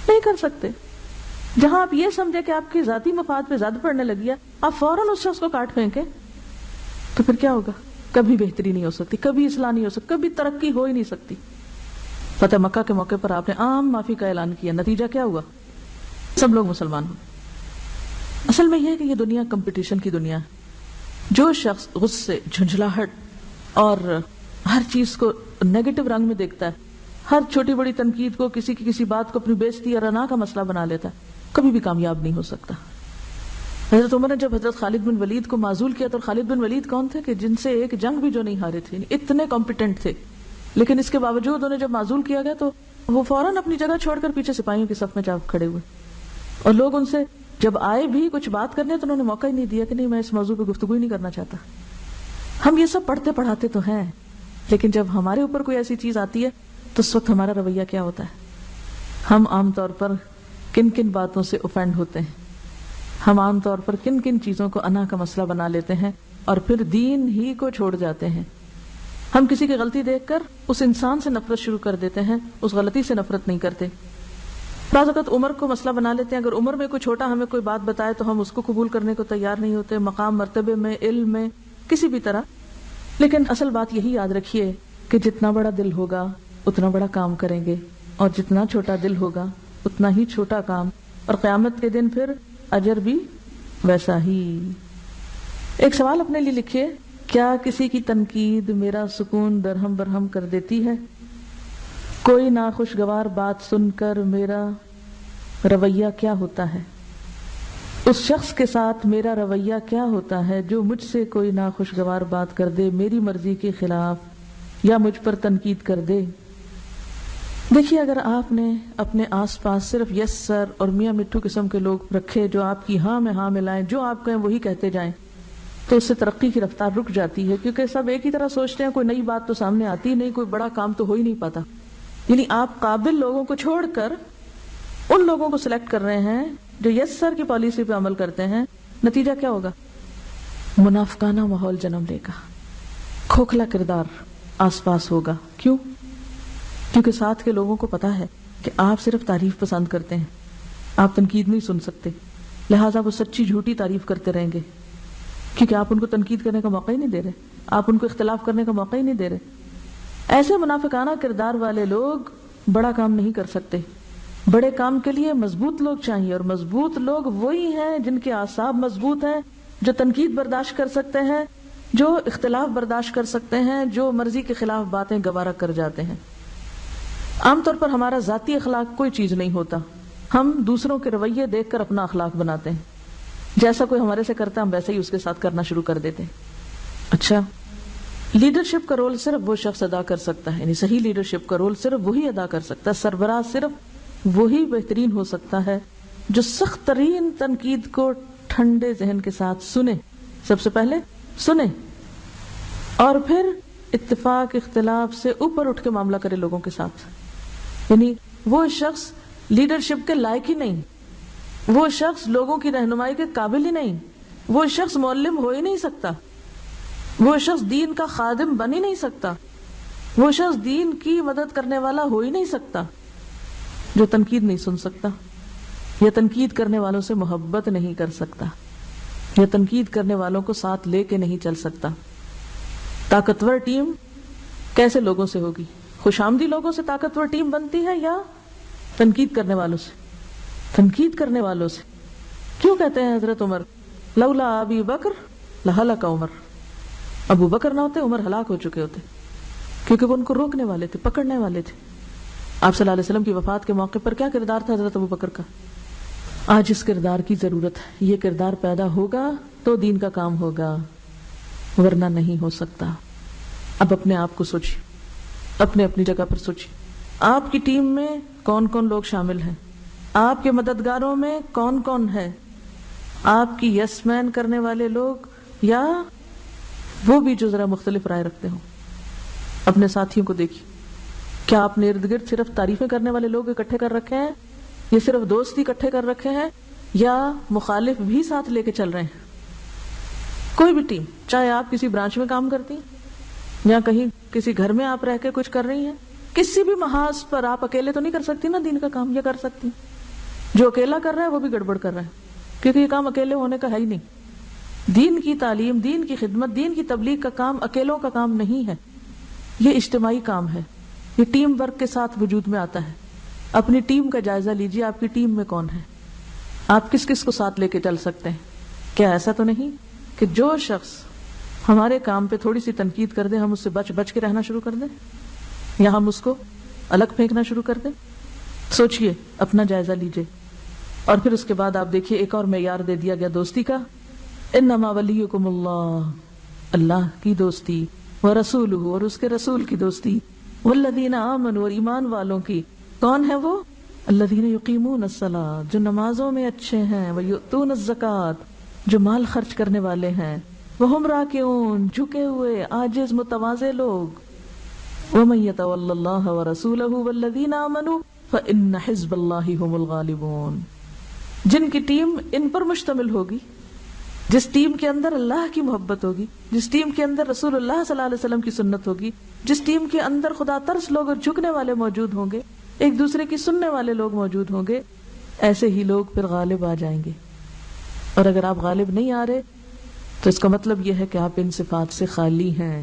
نہیں کر سکتے۔ جہاں آپ یہ سمجھے کہ آپ کی ذاتی مفاد پہ زد پڑنے لگی ہے، آپ فوراً اس شخص کو کاٹ پھینکیں، تو پھر کیا ہوگا؟ کبھی بہتری نہیں ہو سکتی، کبھی اصلاح نہیں ہو سکتی، کبھی ترقی ہو ہی نہیں سکتی۔ فتح مکہ کے موقع پر آپ نے عام معافی کا اعلان کیا، نتیجہ کیا ہوا؟ سب لوگ مسلمان ہوئے۔ اصل میں یہ ہے کہ یہ دنیا کمپٹیشن کی دنیا ہے۔ جو شخص غصے، جھنجھلاہٹ اور ہر چیز کو نیگیٹو رنگ میں دیکھتا ہے، ہر چھوٹی بڑی تنقید کو، کسی کی کسی بات کو اپنی بےزتی اور رنا کا مسئلہ بنا لیتا ہے، کبھی بھی کامیاب نہیں ہو سکتا۔ حضرت عمر نے جب حضرت خالد بن ولید کو معزول کیا، تو خالد بن ولید کون تھے کہ جن سے ایک جنگ بھی جو نہیں ہارے تھے، اتنے کمپیٹنٹ تھے، لیکن اس کے باوجود انہیں جب معزول کیا گیا تو وہ فوراً اپنی جگہ چھوڑ کر پیچھے سپاہیوں کی صف میں جا کھڑے ہوئے، اور لوگ ان سے جب آئے بھی کچھ بات کرنے تو انہوں نے موقع ہی نہیں دیا کہ نہیں، میں اس موضوع پہ گفتگو ہی نہیں کرنا چاہتا۔ ہم یہ سب پڑھتے پڑھاتے تو ہیں، لیکن جب ہمارے اوپر کوئی ایسی چیز آتی ہے تو اس وقت ہمارا رویہ کیا ہوتا ہے؟ ہم عام طور پر کن کن باتوں سے اوفینڈ ہوتے ہیں، ہم عام طور پر کن کن چیزوں کو انا کا مسئلہ بنا لیتے ہیں اور پھر دین ہی کو چھوڑ جاتے ہیں۔ ہم کسی کی غلطی دیکھ کر اس انسان سے نفرت شروع کر دیتے ہیں، اس غلطی سے نفرت نہیں کرتے۔ بعض اوقات عمر کو مسئلہ بنا لیتے ہیں، اگر عمر میں کوئی چھوٹا ہمیں کوئی بات بتائے تو ہم اس کو قبول کرنے کو تیار نہیں ہوتے، مقام مرتبے میں، علم میں، کسی بھی طرح۔ لیکن اصل بات یہی یاد رکھیے کہ جتنا بڑا دل ہوگا اتنا بڑا کام کریں گے، اور جتنا چھوٹا دل ہوگا اتنا ہی چھوٹا کام، اور قیامت کے دن پھر اجر بھی ویسا ہی۔ ایک سوال اپنے لیے لکھیے، کیا کسی کی تنقید میرا سکون درہم برہم کر دیتی ہے؟ کوئی ناخوشگوار بات سن کر میرا رویہ کیا ہوتا ہے؟ اس شخص کے ساتھ میرا رویہ کیا ہوتا ہے جو مجھ سے کوئی ناخوشگوار بات کر دے، میری مرضی کے خلاف، یا مجھ پر تنقید کر دے؟ دیکھیے، اگر آپ نے اپنے آس پاس صرف یس سر اور میاں مٹھو قسم کے لوگ رکھے جو آپ کی ہاں میں ہاں ملائیں، جو آپ کہیں وہی کہتے جائیں، تو اس سے ترقی کی رفتار رک جاتی ہے، کیونکہ سب ایک ہی طرح سوچتے ہیں، کوئی نئی بات تو سامنے آتی نہیں، کوئی بڑا کام تو ہو ہی نہیں پاتا۔ یعنی آپ قابل لوگوں کو چھوڑ کر ان لوگوں کو سلیکٹ کر رہے ہیں جو یس سر کی پالیسی پہ عمل کرتے ہیں، نتیجہ کیا ہوگا؟ منافقانہ ماحول جنم لے گا، کھوکھلا کردار آس پاس ہوگا۔ کیوں؟ کیونکہ ساتھ کے لوگوں کو پتا ہے کہ آپ صرف تعریف پسند کرتے ہیں، آپ تنقید نہیں سن سکتے، لہٰذا وہ سچی جھوٹی تعریف کرتے رہیں گے، کیونکہ آپ ان کو تنقید کرنے کا موقع ہی نہیں دے رہے، آپ ان کو اختلاف کرنے کا موقع ہی نہیں دے رہے۔ ایسے منافقانہ کردار والے لوگ بڑا کام نہیں کر سکتے۔ بڑے کام کے لیے مضبوط لوگ چاہیے، اور مضبوط لوگ وہی ہیں جن کے اعصاب مضبوط ہیں، جو تنقید برداشت کر سکتے ہیں، جو اختلاف برداشت کر سکتے ہیں، جو مرضی کے خلاف باتیں گوارا کر جاتے ہیں۔ عام طور پر ہمارا ذاتی اخلاق کوئی چیز نہیں ہوتا، ہم دوسروں کے رویے دیکھ کر اپنا اخلاق بناتے ہیں، جیسا کوئی ہمارے سے کرتا ہے ہم ویسے ہی اس کے ساتھ کرنا شروع کر دیتے ہیں۔ اچھا، لیڈرشپ کا رول صرف وہ شخص ادا کر سکتا ہے، یعنی صحیح لیڈرشپ کا رول صرف وہی ادا کر سکتا ہے، سربراہ صرف وہی بہترین ہو سکتا ہے جو سخت ترین تنقید کو ٹھنڈے ذہن کے ساتھ سنے، سب سے پہلے سنے، اور پھر اتفاق اختلاف سے اوپر اٹھ کے معاملہ کرے لوگوں کے ساتھ۔ یعنی وہ شخص لیڈرشپ کے لائق ہی نہیں، وہ شخص لوگوں کی رہنمائی کے قابل ہی نہیں، وہ شخص معلم ہو ہی نہیں سکتا، وہ شخص دین کا خادم بن ہی نہیں سکتا، وہ شخص دین کی مدد کرنے والا ہو ہی نہیں سکتا جو تنقید نہیں سن سکتا، یا تنقید کرنے والوں سے محبت نہیں کر سکتا، یا تنقید کرنے والوں کو ساتھ لے کے نہیں چل سکتا۔ طاقتور ٹیم کیسے لوگوں سے ہوگی؟ خوش آمدی لوگوں سے طاقتور ٹیم بنتی ہے یا تنقید کرنے والوں سے؟ تنقید کرنے والوں سے۔ کیوں کہتے ہیں حضرت عمر لولا ابی بکر لہلک عمر؟ ابو بکر نہ ہوتے عمر ہلاک ہو چکے ہوتے، کیونکہ وہ ان کو روکنے والے تھے، پکڑنے والے تھے۔ آپ صلی اللہ علیہ وسلم کی وفات کے موقع پر کیا کردار تھا حضرت ابو بکر کا؟ آج اس کردار کی ضرورت ہے، یہ کردار پیدا ہوگا تو دین کا کام ہوگا، ورنہ نہیں ہو سکتا۔ اب اپنے آپ کو سوچیے، اپنے اپنی جگہ پر سوچیے، آپ کی ٹیم میں کون کون لوگ شامل ہیں، آپ کے مددگاروں میں کون کون ہے، آپ کی یس مین کرنے والے لوگ یا وہ بھی جو ذرا مختلف رائے رکھتے ہوں۔ اپنے ساتھیوں کو دیکھیے، کیا آپ نے ارد گرد صرف تعریفیں کرنے والے لوگ اکٹھے کر رکھے ہیں، یا صرف دوست اکٹھے کر رکھے ہیں، یا مخالف بھی ساتھ لے کے چل رہے ہیں؟ کوئی بھی ٹیم، چاہے آپ کسی برانچ میں کام کرتی ہیں یا کہیں کسی گھر میں آپ رہ کے کچھ کر رہی ہیں، کسی بھی محاذ پر آپ اکیلے تو نہیں کر سکتی نا دین کا کام، یا کر سکتی؟ جو اکیلا کر رہا ہے وہ بھی گڑبڑ کر رہا ہے، کیونکہ یہ کام اکیلے ہونے کا ہے ہی نہیں۔ دین کی تعلیم، دین کی خدمت، دین کی تبلیغ کا کام اکیلوں کا کام نہیں ہے، یہ اجتماعی کام ہے، یہ ٹیم ورک کے ساتھ وجود میں آتا ہے۔ اپنی ٹیم کا جائزہ لیجیے، آپ کی ٹیم میں کون ہے، آپ کس کس کو ساتھ لے کے چل سکتے ہیں۔ کیا ایسا تو نہیں کہ جو شخص ہمارے کام پہ تھوڑی سی تنقید کر دے ہم اس سے بچ بچ کے رہنا شروع کر دیں، یا ہم اس کو الگ پھینکنا شروع کر دیں؟ سوچئے، اپنا جائزہ لیجئے۔ اور پھر اس کے بعد آپ دیکھیے ایک اور معیار دے دیا گیا دوستی کا، انما ولیکم اللہ، اللہ کی دوستی، ورسولہ، اور اس کے رسول کی دوستی، والذین آمنوا، اور ایمان والوں کی۔ کون ہے وہ؟ الذین یقیمون الصلاۃ، جو نمازوں میں اچھے ہیں، ویؤتون الزکوٰۃ، جو مال خرچ کرنے والے ہیں، وہم راکعون، جھکے ہوئے عاجز متواضع لوگ، ومن یتول اللہ ورسولہ والذین آمنوا فإن حزب اللہ هم الغالبون۔ جن کی ٹیم ان پر مشتمل ہوگی، جس ٹیم کے اندر اللہ کی محبت ہوگی، جس ٹیم کے اندر رسول اللہ صلی اللہ علیہ وسلم کی سنت ہوگی، جس ٹیم کے اندر خدا ترس لوگ اور جھکنے والے موجود ہوں گے، ایک دوسرے کی سننے والے لوگ موجود ہوں گے، ایسے ہی لوگ پھر غالب آ جائیں گے۔ اور اگر آپ غالب نہیں آ رہے تو اس کا مطلب یہ ہے کہ آپ ان صفات سے خالی ہیں۔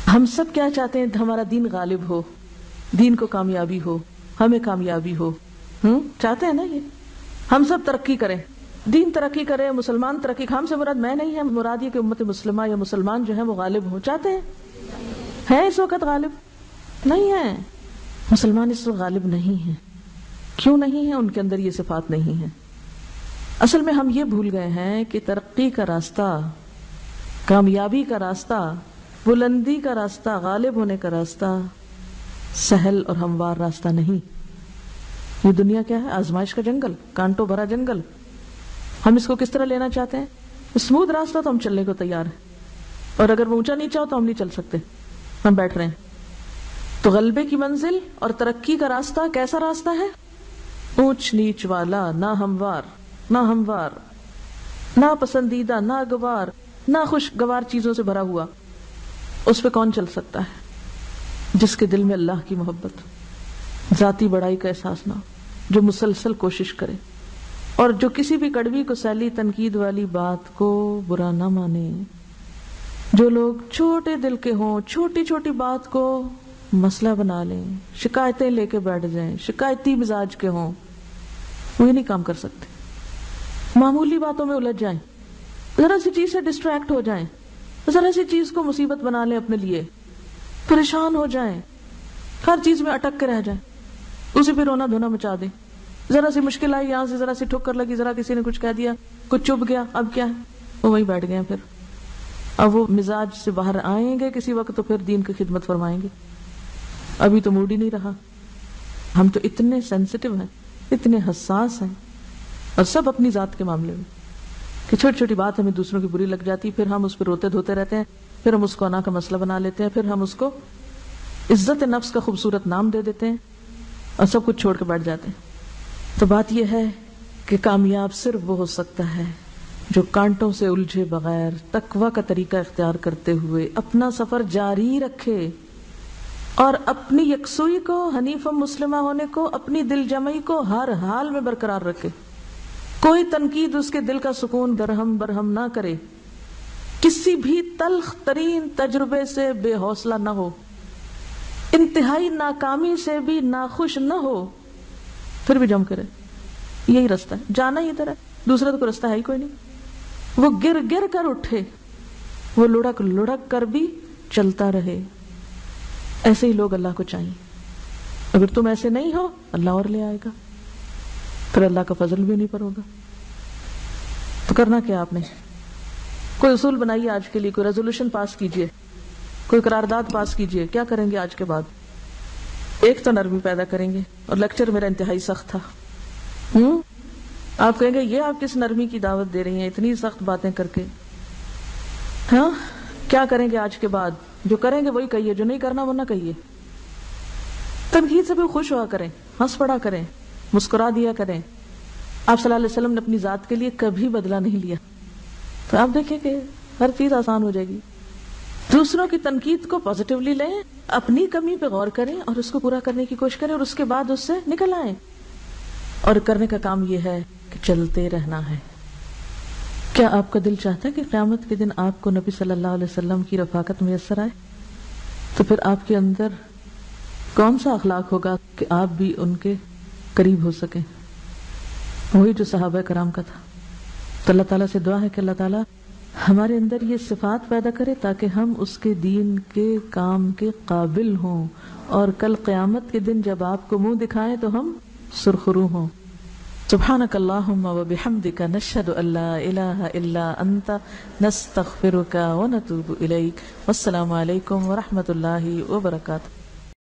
ہم سب کیا چاہتے ہیں؟ ہمارا دین غالب ہو، دین کو کامیابی ہو، ہمیں کامیابی ہو، چاہتے ہیں نا؟ یہ ہم سب ترقی کریں، دین ترقی کرے، مسلمان ترقی۔ ہم سے مراد میں نہیں ہے، مراد یہ کہ امت مسلمہ یا مسلمان جو ہیں وہ غالب ہوں۔ چاہتے ہیں اس وقت غالب نہیں ہے، مسلمان اس وقت غالب نہیں ہیں۔ کیوں نہیں ہیں؟ ان کے اندر یہ صفات نہیں ہیں۔ اصل میں ہم یہ بھول گئے ہیں کہ ترقی کا راستہ، کامیابی کا راستہ، بلندی کا راستہ، غالب ہونے کا راستہ سہل اور ہموار راستہ نہیں۔ یہ دنیا کیا ہے؟ آزمائش کا جنگل، کانٹوں بھرا جنگل۔ ہم اس کو کس طرح لینا چاہتے ہیں؟ اسموتھ راستہ تو ہم چلنے کو تیار ہیں، اور اگر وہ اونچا نیچا ہو تو ہم نہیں چل سکتے، ہم بیٹھ رہے ہیں۔ تو غلبے کی منزل اور ترقی کا راستہ کیسا راستہ ہے؟ اونچ نیچ والا، نہ ہموار، نہ پسندیدہ، نہ گوار، نہ خوشگوار چیزوں سے بھرا ہوا۔ اس پہ کون چل سکتا ہے؟ جس کے دل میں اللہ کی محبت، ذاتی بڑائی کا احساس نہ ہو، جو مسلسل کوشش کرے، اور جو کسی بھی کڑوی کو سیلی تنقید والی بات کو برا نہ مانے۔ جو لوگ چھوٹے دل کے ہوں، چھوٹی چھوٹی بات کو مسئلہ بنا لیں، شکایتیں لے کے بیٹھ جائیں، شکایتی مزاج کے ہوں، وہ یہ نہیں کام کر سکتے۔ معمولی باتوں میں الجھ جائیں، ذرا سی چیز سے ڈسٹریکٹ ہو جائیں، ذرا سی چیز کو مصیبت بنا لیں اپنے لیے، پریشان ہو جائیں، ہر چیز میں اٹک کے رہ جائیں، اسے پھر رونا دھونا مچا دیں۔ ذرا سی مشکل آئی، یہاں سے ذرا سی ٹھکر لگی، ذرا کسی نے کچھ کہہ دیا، کچھ چپ گیا، اب کیا ہے؟ وہ وہیں بیٹھ گئے ہیں۔ پھر اب وہ مزاج سے باہر آئیں گے کسی وقت تو پھر دین کی خدمت فرمائیں گے۔ ابھی تو موڈ ہی نہیں رہا۔ ہم تو اتنے سینسٹیو ہیں، اتنے حساس ہیں، اور سب اپنی ذات کے معاملے میں، کہ چھوٹی چھوٹی بات ہمیں دوسروں کی بری لگ جاتی، پھر ہم اس پہ روتے دھوتے رہتے ہیں، پھر ہم اس کو انا کا مسئلہ بنا لیتے ہیں، پھر ہم اس کو عزت نفس کا خوبصورت نام دے دیتے ہیں، اور سب کچھ چھوڑ کے بیٹھ جاتے ہیں۔ تو بات یہ ہے کہ کامیاب صرف وہ ہو سکتا ہے جو کانٹوں سے الجھے بغیر تقویٰ کا طریقہ اختیار کرتے ہوئے اپنا سفر جاری رکھے، اور اپنی یکسوئی کو، حنیف مسلمہ ہونے کو، اپنی دل جمعی کو ہر حال میں برقرار رکھے۔ کوئی تنقید اس کے دل کا سکون درہم برہم نہ کرے، کسی بھی تلخ ترین تجربے سے بے حوصلہ نہ ہو، انتہائی ناکامی سے بھی ناخوش نہ ہو، پھر بھی جم کرے۔ یہی راستہ ہے، جانا ہی ادھر ہے، دوسرا تو کوئی راستہ ہے ہی کوئی نہیں۔ وہ گر گر کر اٹھے، وہ لڑک لڑک کر بھی چلتا رہے۔ ایسے ہی لوگ اللہ کو چاہیے۔ اگر تم ایسے نہیں ہو، اللہ اور لے آئے گا، پھر اللہ کا فضل بھی نہیں پر ہوگا۔ تو کرنا کیا آپ نے؟ کوئی اصول بنائیے آج کے لیے، کوئی ریزولوشن پاس کیجئے، کوئی قرارداد پاس کیجئے۔ کیا کریں گے آج کے بعد؟ ایک تو نرمی پیدا کریں گے، اور لیکچر میرا انتہائی سخت تھا۔ آپ کہیں گے یہ آپ کس نرمی کی دعوت دے رہی ہیں اتنی سخت باتیں کر کے؟ ہاں، کیا کریں گے آج کے بعد؟ جو کریں گے وہی کہیے، جو نہیں کرنا وہ نہ کہیے. تنقید سے بھی خوش ہوا کریں، ہنس پڑا کریں، مسکرا دیا کریں. آپ صلی اللہ علیہ وسلم نے اپنی ذات کے لیے کبھی بدلہ نہیں لیا. تو آپ دیکھیں کہ ہر چیز آسان ہو جائے گی. دوسروں کی تنقید کو پازیٹیولی لیں، اپنی کمی پہ غور کریں اور اس کو پورا کرنے کی کوشش کریں، اور اس کے بعد اس سے نکل آئیں. اور کرنے کا کام یہ ہے کہ چلتے رہنا ہے. کیا آپ کا دل چاہتا ہے کہ قیامت کے دن آپ کو نبی صلی اللہ علیہ وسلم کی رفاقت میسر آئے؟ تو پھر آپ کے اندر کون سا اخلاق ہوگا کہ آپ بھی ان کے قریب ہو سکیں؟ وہی جو صحابہ کرام کا تھا. تو اللہ تعالیٰ سے دعا ہے کہ اللہ تعالیٰ ہمارے اندر یہ صفات پیدا کرے تاکہ ہم اس کے دین کے کام کے قابل ہوں، اور کل قیامت کے دن جب آپ کو منہ دکھائیں تو ہم سرخرو ہوں. سبحانک اللہم و بحمدک نشہد ان لا الہ الا انت نستغفرک و نتوب الیک. والسلام علیکم ورحمۃ اللہ وبرکاتہ.